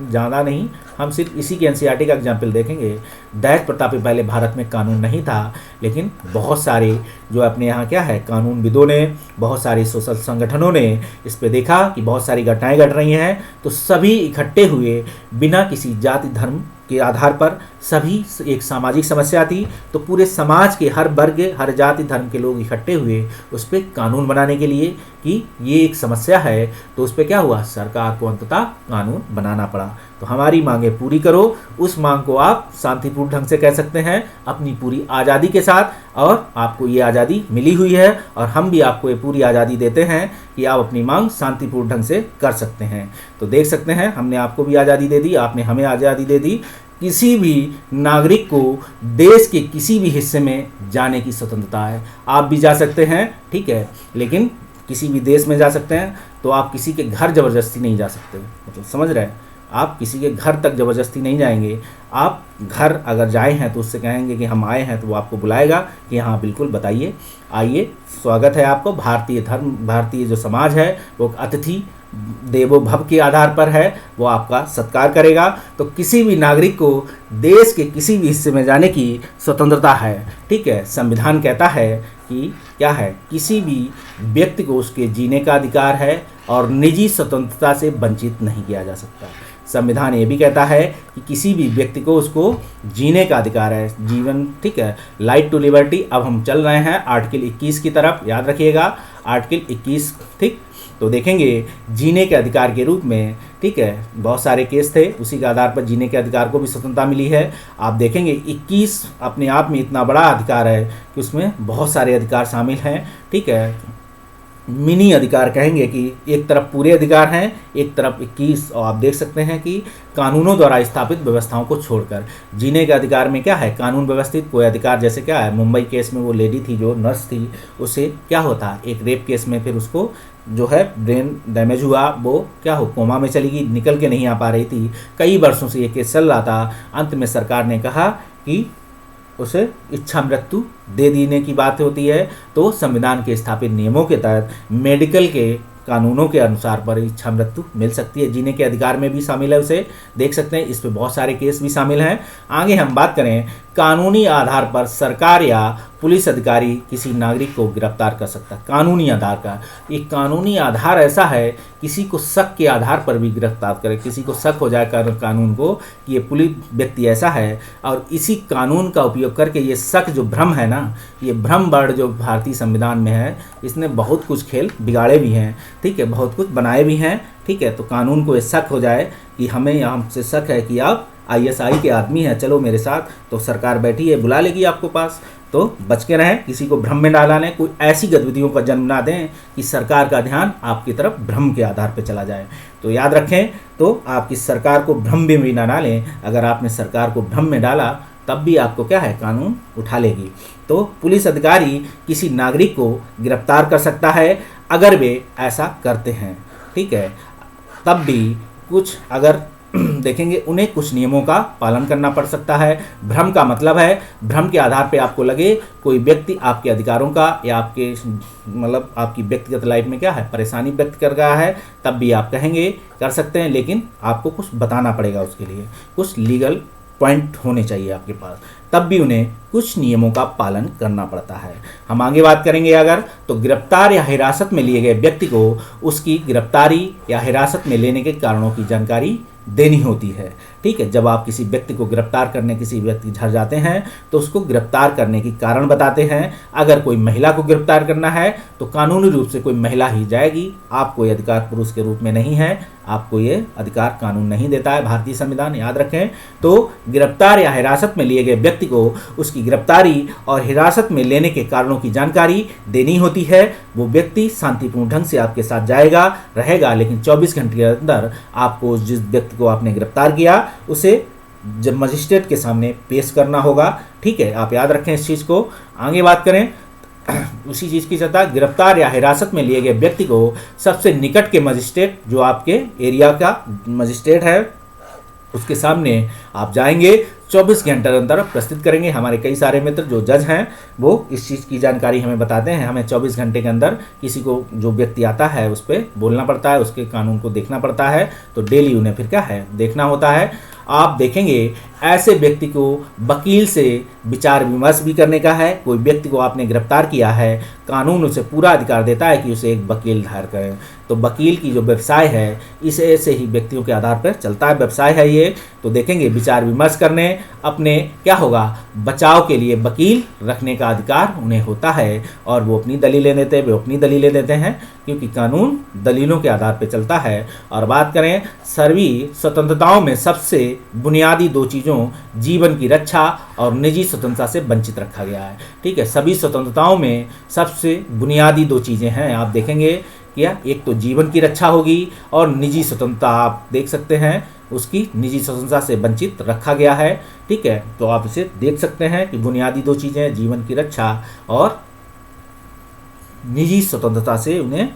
ज़्यादा नहीं, हम सिर्फ इसी के एनसीईआरटी का एग्जाम्पल देखेंगे। दहेज प्रथा पे पहले भारत में कानून नहीं था, लेकिन बहुत सारे जो अपने यहाँ क्या है कानूनविदों ने, बहुत सारे सोशल संगठनों ने इस पे देखा कि बहुत सारी घटनाएं घट रही हैं, तो सभी इकट्ठे हुए बिना किसी जाति धर्म के आधार पर सभी एक सामाजिक समस्या थी, तो पूरे समाज के हर वर्ग, हर जाति धर्म के लोग इकट्ठे हुए उस पर कानून बनाने के लिए कि ये एक समस्या है। तो उस पर क्या हुआ, सरकार को अंततः कानून बनाना पड़ा। तो हमारी मांगें पूरी करो, उस मांग को आप शांतिपूर्ण ढंग से कह सकते हैं अपनी पूरी आज़ादी के साथ, और आपको ये आज़ादी मिली हुई है और हम भी आपको ये पूरी आज़ादी देते हैं कि आप अपनी मांग शांतिपूर्ण ढंग से कर सकते हैं। तो देख सकते हैं हमने आपको भी आज़ादी दे दी, आपने हमें आज़ादी दे दी। किसी भी नागरिक को देश के किसी भी हिस्से में जाने की स्वतंत्रता है, आप भी जा सकते हैं, ठीक है, लेकिन किसी भी देश में जा सकते हैं। तो आप किसी के घर ज़बरदस्ती नहीं जा सकते, मतलब समझ रहे हैं, आप किसी के घर तक ज़बरदस्ती नहीं जाएंगे। आप घर अगर जाए हैं तो उससे कहेंगे कि हम आए हैं, तो वो आपको बुलाएगा कि हाँ बिल्कुल बताइए, आइए, स्वागत है आपको। भारतीय धर्म, भारतीय जो समाज है वो अतिथि देवो भव के आधार पर है, वो आपका सत्कार करेगा। तो किसी भी नागरिक को देश के किसी भी हिस्से में जाने की स्वतंत्रता है, ठीक है। संविधान कहता है कि क्या है, किसी भी व्यक्ति को उसके जीने का अधिकार है और निजी स्वतंत्रता से वंचित नहीं किया जा सकता। संविधान ये भी कहता है कि किसी भी व्यक्ति को उसको जीने का अधिकार है, जीवन, ठीक है, राइट टू लिबर्टी। अब हम चल रहे हैं आर्टिकल 21 की तरफ, याद रखिएगा आर्टिकल 21, ठीक। तो देखेंगे जीने के अधिकार के रूप में, ठीक है, बहुत सारे केस थे, उसी के आधार पर जीने के अधिकार को भी स्वतंत्रता मिली है। आप देखेंगे 21 अपने आप में इतना बड़ा अधिकार है कि उसमें बहुत सारे अधिकार शामिल हैं, ठीक है। मिनी अधिकार कहेंगे कि एक तरफ पूरे अधिकार हैं, एक तरफ 21, और आप देख सकते हैं कि कानूनों द्वारा स्थापित व्यवस्थाओं को छोड़कर जीने के अधिकार में क्या है, कानून व्यवस्थित कोई अधिकार। जैसे क्या है, मुंबई केस में वो लेडी थी जो नर्स थी, उसे क्या होता, एक रेप केस में फिर उसको जो है ब्रेन डैमेज हुआ, वो क्या हो, कोमा में चली गई, निकल के नहीं आ पा रही थी, कई वर्षों से ये केस चल रहा था। अंत में सरकार ने कहा कि उसे इच्छा मृत्यु दे देने की बात होती है। तो संविधान के स्थापित नियमों के तहत मेडिकल के कानूनों के अनुसार पर इच्छा मृत्यु मिल सकती है, जीने के अधिकार में भी शामिल है, उसे देख सकते हैं। इस पे बहुत सारे केस भी शामिल हैं। आगे हम बात करें, कानूनी आधार पर सरकार या पुलिस अधिकारी किसी नागरिक को गिरफ्तार कर सकता है। कानूनी आधार का एक कानूनी आधार ऐसा है, किसी को शक के आधार पर भी गिरफ्तार करे, किसी को शक हो जाए कानून को कि ये पुलिस व्यक्ति ऐसा है, और इसी कानून का उपयोग करके ये शक जो भ्रम है ना, ये भ्रम वर्ड जो भारतीय संविधान में है, इसने बहुत कुछ खेल बिगाड़े भी हैं, ठीक है, बहुत कुछ बनाए भी हैं, ठीक है। तो कानून को ये शक हो जाए कि हमें यहाँ से शक है कि आप ISI के आदमी हैं, चलो मेरे साथ, तो सरकार बैठी है, बुला लेगी आपको पास। तो बच के रहें, किसी को भ्रम में डाला नहीं, कोई ऐसी गतिविधियों का जन्म ना दें कि सरकार का ध्यान आपकी तरफ भ्रम के आधार पर चला जाए। तो याद रखें, तो आपकी सरकार को भ्रम में भी ना डालें। अगर आपने सरकार को भ्रम में डाला तब भी आपको क्या है, कानून उठा लेगी। तो पुलिस अधिकारी किसी नागरिक को गिरफ्तार कर सकता है अगर वे ऐसा करते हैं, ठीक है। तब भी कुछ अगर देखेंगे, उन्हें कुछ नियमों का पालन करना पड़ सकता है। भ्रम का मतलब है, भ्रम के आधार पे आपको लगे कोई व्यक्ति आपके अधिकारों का या आपके मतलब आपकी व्यक्तिगत लाइफ में क्या है, परेशानी व्यक्त कर रहा है, तब भी आप कहेंगे कर सकते हैं, लेकिन आपको कुछ बताना पड़ेगा, उसके लिए कुछ लीगल पॉइंट होने चाहिए आपके पास, तब भी उन्हें कुछ नियमों का पालन करना पड़ता है। हम आगे बात करेंगे अगर, तो गिरफ्तार या हिरासत में लिए गए व्यक्ति को उसकी गिरफ्तारी या हिरासत में लेने के कारणों की जानकारी देनी होती है, ठीक है। जब आप किसी व्यक्ति को गिरफ्तार करने किसी व्यक्ति घर जाते हैं तो उसको गिरफ्तार करने की कारण बताते हैं। अगर कोई महिला को गिरफ्तार करना है तो कानूनी रूप से कोई महिला ही जाएगी, आपको ये अधिकार पुरुष के रूप में नहीं है, आपको ये अधिकार कानून नहीं देता है, भारतीय संविधान, याद रखें। तो गिरफ्तार या हिरासत में लिए गए व्यक्ति को उसकी गिरफ्तारी और हिरासत में लेने के कारणों की जानकारी देनी होती है। वो व्यक्ति शांतिपूर्ण ढंग से आपके साथ जाएगा, रहेगा, लेकिन 24 घंटे के अंदर आपको जिस व्यक्ति को आपने गिरफ्तार किया उसे जब मजिस्ट्रेट के सामने पेश करना होगा, ठीक है। आप याद रखें इस चीज़ को। आगे बात करें उसी चीज़ की चर्चा, गिरफ्तार या हिरासत में लिए गए व्यक्ति को सबसे निकट के मजिस्ट्रेट, जो आपके एरिया का मजिस्ट्रेट है, उसके सामने आप जाएंगे, 24 घंटे के अंदर प्रस्तुत करेंगे। हमारे कई सारे मित्र जो जज हैं वो इस चीज़ की जानकारी हमें बताते हैं। हमें 24 घंटे के अंदर किसी को, जो व्यक्ति आता है, उस पर बोलना पड़ता है, उसके कानून को देखना पड़ता है। तो डेली उन्हें फिर क्या है, देखना होता है। आप देखेंगे ऐसे व्यक्ति को वकील से विचार विमर्श भी करने का है। कोई व्यक्ति को आपने गिरफ्तार किया है, कानून उसे पूरा अधिकार देता है कि उसे एक वकील हायर करें। तो वकील की जो व्यवसाय है इस ऐसे ही व्यक्तियों के आधार पर चलता है, व्यवसाय है ये। तो देखेंगे विचार विमर्श करने, अपने क्या होगा बचाव के लिए वकील रखने का अधिकार उन्हें होता है और वो अपनी दलीलें देते हैं, वो अपनी दलीलें देते हैं, क्योंकि कानून दलीलों के आधार पर चलता है। और बात करें सभी स्वतंत्रताओं में सबसे बुनियादी दो चीज़ों जीवन की रक्षा और निजी स्वतंत्रता से वंचित रखा गया है। ठीक है, सभी स्वतंत्रताओं में सबसे बुनियादी दो चीज़ें हैं, आप देखेंगे क्या, एक तो जीवन की रक्षा होगी और निजी स्वतंत्रता आप देख सकते हैं उसकी निजी स्वतंत्रता से वंचित रखा गया है। ठीक है, तो आप इसे देख सकते हैं कि बुनियादी दो चीज़ें जीवन की रक्षा और निजी स्वतंत्रता से उन्हें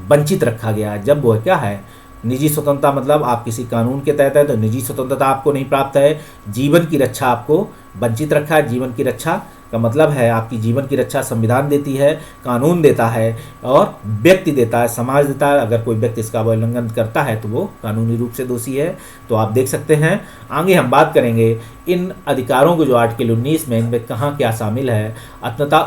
वंचित रखा गया है। जब वो क्या है निजी स्वतंत्रता मतलब आप किसी कानून के तहत है तो निजी स्वतंत्रता आपको नहीं प्राप्त है, जीवन की रक्षा आपको वंचित रखा है। जीवन की रक्षा का मतलब है आपकी जीवन की रक्षा संविधान देती है, कानून देता है और व्यक्ति देता है, समाज देता है। अगर कोई व्यक्ति इसका उल्लंघन करता है तो वो कानूनी रूप से दोषी है। तो आप देख सकते हैं। आगे हम बात करेंगे इन अधिकारों को जो आर्टिकल 19 में इनमें कहाँ क्या शामिल है। अंततः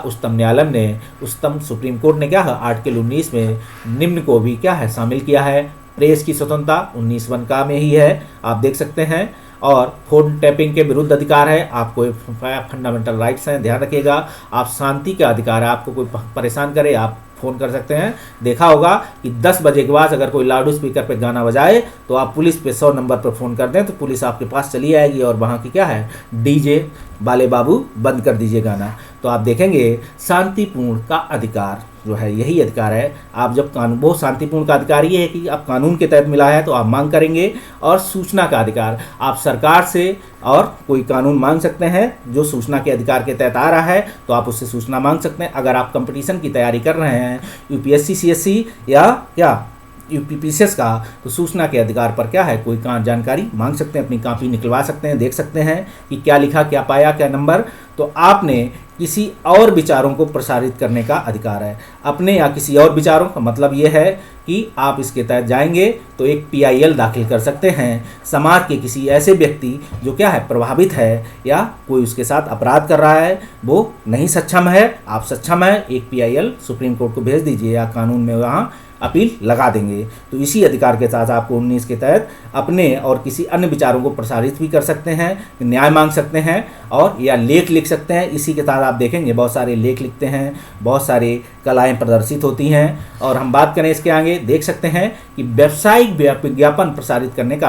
उच्चतम सुप्रीम कोर्ट ने क्या है आर्टिकल 19 में निम्न को भी क्या है शामिल किया है। प्रेस की स्वतंत्रता 19 का में ही है, आप देख सकते हैं। और फोन टैपिंग के विरुद्ध अधिकार है, आपको फंडामेंटल राइट्स हैं, ध्यान रखिएगा। आप शांति का अधिकार है, आपको कोई परेशान करे आप फ़ोन कर सकते हैं। देखा होगा कि 10 बजे के बाद अगर कोई लाउड स्पीकर पे गाना बजाए तो आप पुलिस पे 100 नंबर पर फ़ोन कर दें तो पुलिस आपके पास चली आएगी और वहाँ की क्या है डीजे वाले बाबू बंद कर दीजिए गाना। तो आप देखेंगे शांतिपूर्ण का अधिकार जो है यही अधिकार है। आप जब कानून बहुत शांतिपूर्ण का अधिकार ये है कि आप कानून के तहत मिला है तो आप मांग करेंगे। और सूचना का अधिकार, आप सरकार से और कोई कानून मांग सकते हैं जो सूचना के अधिकार के तहत आ रहा है तो आप उससे सूचना मांग सकते हैं। अगर आप कंपटीशन की तैयारी कर रहे हैं यूपीएससी सीएससी या यूपीपीसीएस का तो सूचना के अधिकार पर क्या है कोई जानकारी मांग सकते हैं, अपनी कॉपी निकलवा सकते हैं, देख सकते हैं कि क्या लिखा, क्या पाया, क्या नंबर। तो आपने किसी और विचारों को प्रसारित करने का अधिकार है। अपने या किसी और विचारों का मतलब ये है कि आप इसके तहत जाएंगे तो एक PIL दाखिल कर सकते हैं समाज के किसी ऐसे व्यक्ति जो क्या है प्रभावित है या कोई उसके साथ अपराध कर रहा है, वो नहीं सक्षम है, आप सक्षम है, एक PIL सुप्रीम कोर्ट को भेज दीजिए या कानून में वहाँ अपील लगा देंगे। तो इसी अधिकार के साथ आपको 19 के तहत अपने और किसी अन्य विचारों को प्रसारित भी कर सकते हैं, न्याय मांग सकते हैं और या लेख लिख सकते हैं। इसी के तहत आप देखेंगे बहुत सारे लेख लिखते हैं, बहुत सारी कलाएं प्रदर्शित होती हैं। और हम बात करें इसके आगे देख सकते हैं कि व्यावसायिक विज्ञापन प्रसारित करने का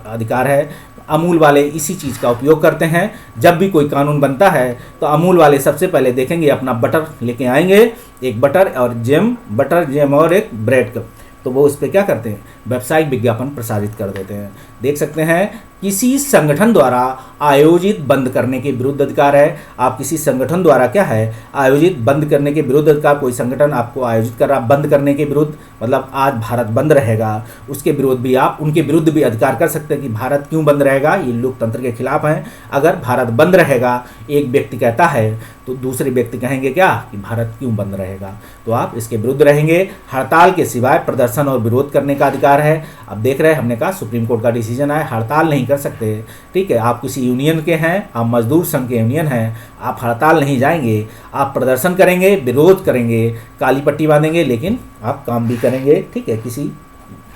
अधिकार है। अमूल वाले इसी चीज़ का उपयोग करते हैं। जब भी कोई कानून बनता है तो अमूल वाले सबसे पहले देखेंगे अपना बटर लेके आएंगे, एक बटर जैम और एक ब्रेड का, तो वो उस पर क्या करते हैं व्यावसायिक विज्ञापन प्रसारित कर देते हैं। देख सकते हैं किसी संगठन द्वारा आयोजित बंद करने के विरुद्ध अधिकार है। आप किसी संगठन द्वारा क्या है आयोजित बंद करने के विरुद्ध अधिकार, कोई संगठन आपको आयोजित कर रहा बंद करने के विरुद्ध, मतलब आज भारत बंद रहेगा, उसके विरुद्ध भी आप उनके विरुद्ध भी अधिकार कर सकते हैं कि भारत क्यों बंद रहेगा, ये लोकतंत्र के खिलाफ हैं। अगर भारत बंद रहेगा एक व्यक्ति कहता है तो दूसरे व्यक्ति कहेंगे क्या कि भारत क्यों बंद रहेगा, तो आप इसके विरुद्ध रहेंगे। हड़ताल के सिवाय प्रदर्शन और विरोध करने का अधिकार है। अब देख रहे हैं हमने कहा सुप्रीम कोर्ट का डिसीजन है, हड़ताल नहीं कर सकते। ठीक है, आप किसी यूनियन के हैं, आप मजदूर संघ के यूनियन हैं, आप हड़ताल नहीं जाएंगे, आप प्रदर्शन करेंगे, विरोध करेंगे, काली पट्टी बांधेंगे, लेकिन आप काम भी करेंगे। ठीक है, किसी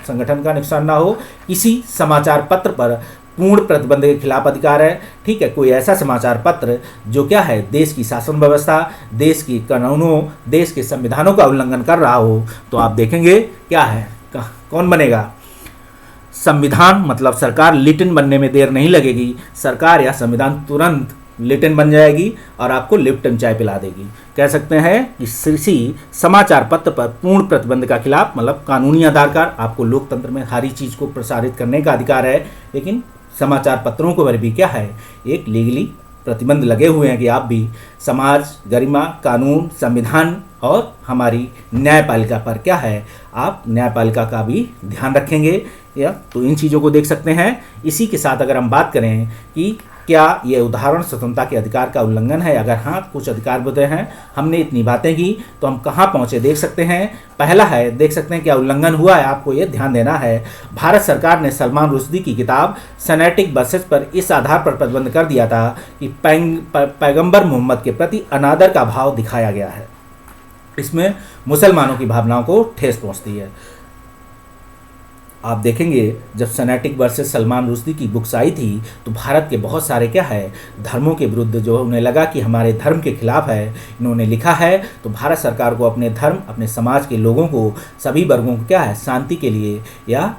संगठन का नुकसान ना हो। किसी समाचार पत्र पर पूर्ण प्रतिबंध के खिलाफ अधिकार है। ठीक है, कोई ऐसा समाचार पत्र जो क्या है देश की शासन व्यवस्था, देश की कानूनों, देश के संविधानों का उल्लंघन कर रहा हो तो आप देखेंगे क्या है कौन बनेगा संविधान, मतलब सरकार लिटिन बनने में देर नहीं लगेगी, सरकार या संविधान तुरंत लिटिन बन जाएगी और आपको लिप्टन चाय पिला देगी। कह सकते हैं कि किसी समाचार पत्र पर पूर्ण प्रतिबंध का खिलाफ, मतलब कानूनी आधार का आपको लोकतंत्र में हर चीज़ को प्रसारित करने का अधिकार है, लेकिन समाचार पत्रों को पर भी क्या है एक लीगली प्रतिबंध लगे हुए हैं कि आप भी समाज, गरिमा, कानून, संविधान और हमारी न्यायपालिका पर क्या है आप न्यायपालिका का भी ध्यान रखेंगे। या तो इन चीज़ों को देख सकते हैं। इसी के साथ अगर हम बात करें कि क्या ये उदाहरण स्वतंत्रता के अधिकार का उल्लंघन है? अगर हाँ, कुछ अधिकार बताए हैं, हमने इतनी बातें की, तो हम कहाँ पहुँचे देख सकते हैं। पहला है, देख सकते हैं क्या उल्लंघन हुआ है, आपको ये ध्यान देना है। भारत सरकार ने सलमान रुश्दी की किताब सनेटिक बसेस पर इस आधार पर प्रतिबंध कर दिया था कि पैगंबर मोहम्मद के प्रति अनादर का भाव दिखाया गया है। इसमें मुसलमानों की भावनाओं को ठेस पहुँचती है। आप देखेंगे जब सनेटिक वर्सेस सलमान रुश्दी की बुक्स आई थी तो भारत के बहुत सारे क्या है धर्मों के विरुद्ध, जो उन्हें लगा कि हमारे धर्म के खिलाफ है, इन्होंने लिखा है। तो भारत सरकार को अपने धर्म, अपने समाज के लोगों को, सभी वर्गों को क्या है शांति के लिए या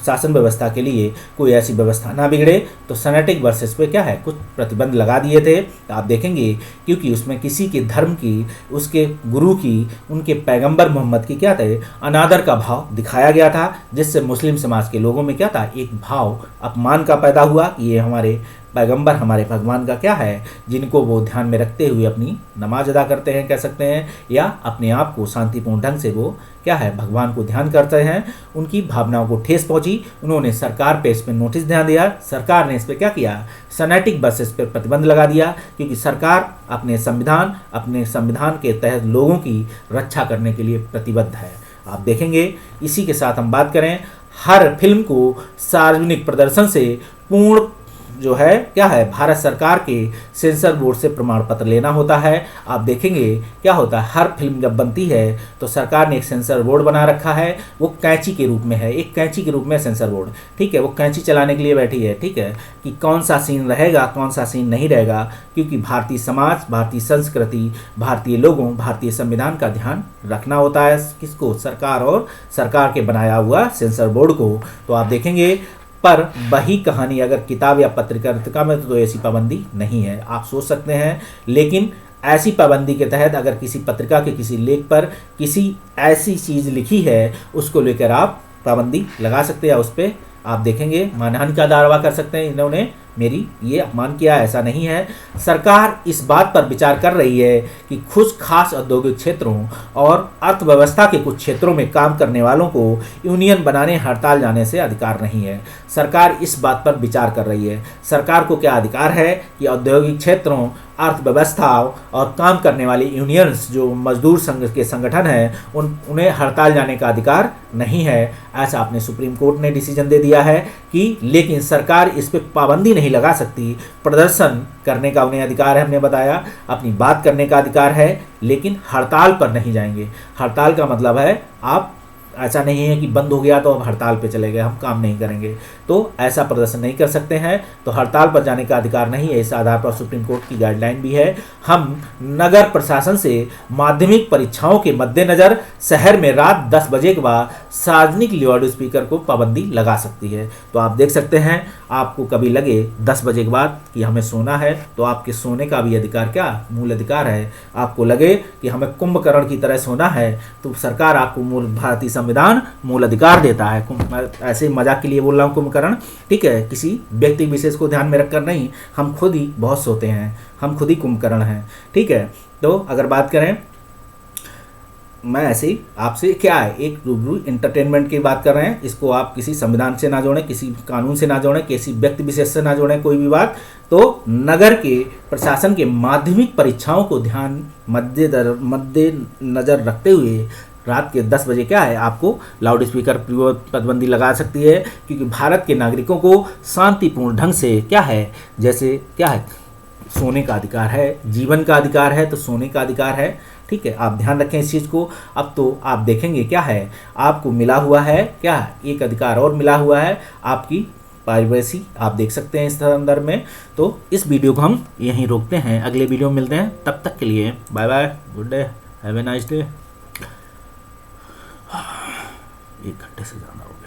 शासन व्यवस्था के लिए कोई ऐसी व्यवस्था ना बिगड़े, तो सनेटिक वर्सेस पे क्या है कुछ प्रतिबंध लगा दिए थे। तो आप देखेंगे क्योंकि उसमें किसी के धर्म की, उसके गुरु की, उनके पैगंबर मोहम्मद की क्या थे अनादर का भाव दिखाया गया था, जिससे मुस्लिम समाज के लोगों में क्या था एक भाव अपमान का पैदा हुआ कि ये हमारे पैगंबर, हमारे भगवान का क्या है, जिनको वो ध्यान में रखते हुए अपनी नमाज अदा करते हैं कह सकते हैं, या अपने आप को शांतिपूर्ण ढंग से वो क्या है भगवान को ध्यान करते हैं। उनकी भावनाओं को ठेस पहुंची, उन्होंने सरकार पे इस पर नोटिस ध्यान दिया। सरकार ने इस पर क्या किया, सनेटिक बसेस पर प्रतिबंध लगा दिया, क्योंकि सरकार अपने संविधान के तहत लोगों की रक्षा करने के लिए प्रतिबद्ध है। आप देखेंगे इसी के साथ हम बात करें, हर फिल्म को सार्वजनिक प्रदर्शन से पूर्ण जो है क्या है भारत सरकार के सेंसर बोर्ड से प्रमाण पत्र लेना होता है। आप देखेंगे क्या होता है, हर फिल्म जब बनती है तो सरकार ने एक सेंसर बोर्ड बना रखा है, वो कैंची के रूप में है, एक कैंची के रूप में सेंसर बोर्ड, ठीक है, वो कैंची चलाने के लिए बैठी है, ठीक है, कि कौन सा सीन रहेगा, कौन सा सीन नहीं रहेगा, क्योंकि भारतीय समाज, भारतीय संस्कृति, भारतीय लोगों, भारतीय संविधान का ध्यान रखना होता है। किसको, सरकार और सरकार के बनाया हुआ सेंसर बोर्ड को। तो आप देखेंगे पर वही कहानी अगर किताब या पत्रकारिता में तो ऐसी पाबंदी नहीं है, आप सोच सकते हैं। लेकिन ऐसी पाबंदी के तहत अगर किसी पत्रिका के किसी लेख पर किसी ऐसी चीज़ लिखी है, उसको लेकर आप पाबंदी लगा सकते हैं, उस पर आप देखेंगे मानहानि का दावा कर सकते हैं, इन्होंने मेरी ये अपमान किया, ऐसा नहीं है। सरकार इस बात पर विचार कर रही है कि कुछ खास औद्योगिक क्षेत्रों और अर्थव्यवस्था के कुछ क्षेत्रों में काम करने वालों को यूनियन बनाने, हड़ताल जाने से अधिकार नहीं है। सरकार इस बात पर विचार कर रही है। सरकार को क्या अधिकार है कि औद्योगिक क्षेत्रों, अर्थव्यवस्थाओं और काम करने वाली यूनियंस जो मजदूर संघ के संगठन हैं उन्हें हड़ताल जाने का अधिकार नहीं है। ऐसा आपने सुप्रीम कोर्ट ने डिसीजन दे दिया है कि, लेकिन सरकार इस पर पाबंदी नहीं लगा सकती। प्रदर्शन करने का उन्हें अधिकार है, हमने बताया, अपनी बात करने का अधिकार है, लेकिन हड़ताल पर नहीं जाएंगे। हड़ताल का मतलब है आप ऐसा नहीं है कि बंद हो गया तो अब हड़ताल पे चले गए, हम काम नहीं करेंगे, तो ऐसा प्रदर्शन नहीं कर सकते हैं। तो हड़ताल पर जाने का अधिकार नहीं है। इस आधार पर सुप्रीम कोर्ट की गाइडलाइन भी है। हम नगर प्रशासन से माध्यमिक परीक्षाओं के मद्देनज़र शहर में रात 10 बजे के बाद सार्वजनिक लाउड स्पीकर को पाबंदी लगा सकती है। तो आप देख सकते हैं, आपको कभी लगे 10 बजे के बाद कि हमें सोना है, तो आपके सोने का भी अधिकार क्या मूल अधिकार है। आपको लगे कि हमें कुंभकर्ण की तरह सोना है, तो सरकार आपको मूल भारतीय संविधान मूल अधिकार देता है। ऐसे मजाक के लिए बोल रहा हूँ कुंभकर्ण, ठीक है, किसी व्यक्ति विशेष को ध्यान में रखकर नहीं, हम खुद ही बहुत सोते हैं, हम खुद ही कुंभकर्ण हैं, ठीक है। तो अगर बात करें, मैं ऐसे ही आपसे क्या है एक रूबरू इंटरटेनमेंट की बात कर रहे हैं, इसको आप किसी संविधान से ना जोड़ें, किसी कानून से ना जोड़ें, किसी व्यक्ति विशेष से ना जोड़ें, कोई भी बात। तो नगर के प्रशासन के माध्यमिक परीक्षाओं को ध्यान मद्देनजर रखते हुए रात के 10 बजे क्या है आपको लाउड स्पीकर पाबंदी लगा सकती है, क्योंकि भारत के नागरिकों को शांतिपूर्ण ढंग से क्या है, जैसे क्या है सोने का अधिकार है, जीवन का अधिकार है, तो सोने का अधिकार है, ठीक है। आप ध्यान रखें इस चीज़ को। अब तो आप देखेंगे क्या है आपको मिला हुआ है, क्या एक अधिकार और मिला हुआ है, आपकी प्राइवेसी, आप देख सकते हैं इस संदर्भ में। तो इस वीडियो को हम यहीं रोकते हैं, अगले वीडियो में मिलते हैं, तब तक के लिए bye bye, good day, have a nice day. 1 घंटे से ज़्यादा हो गया।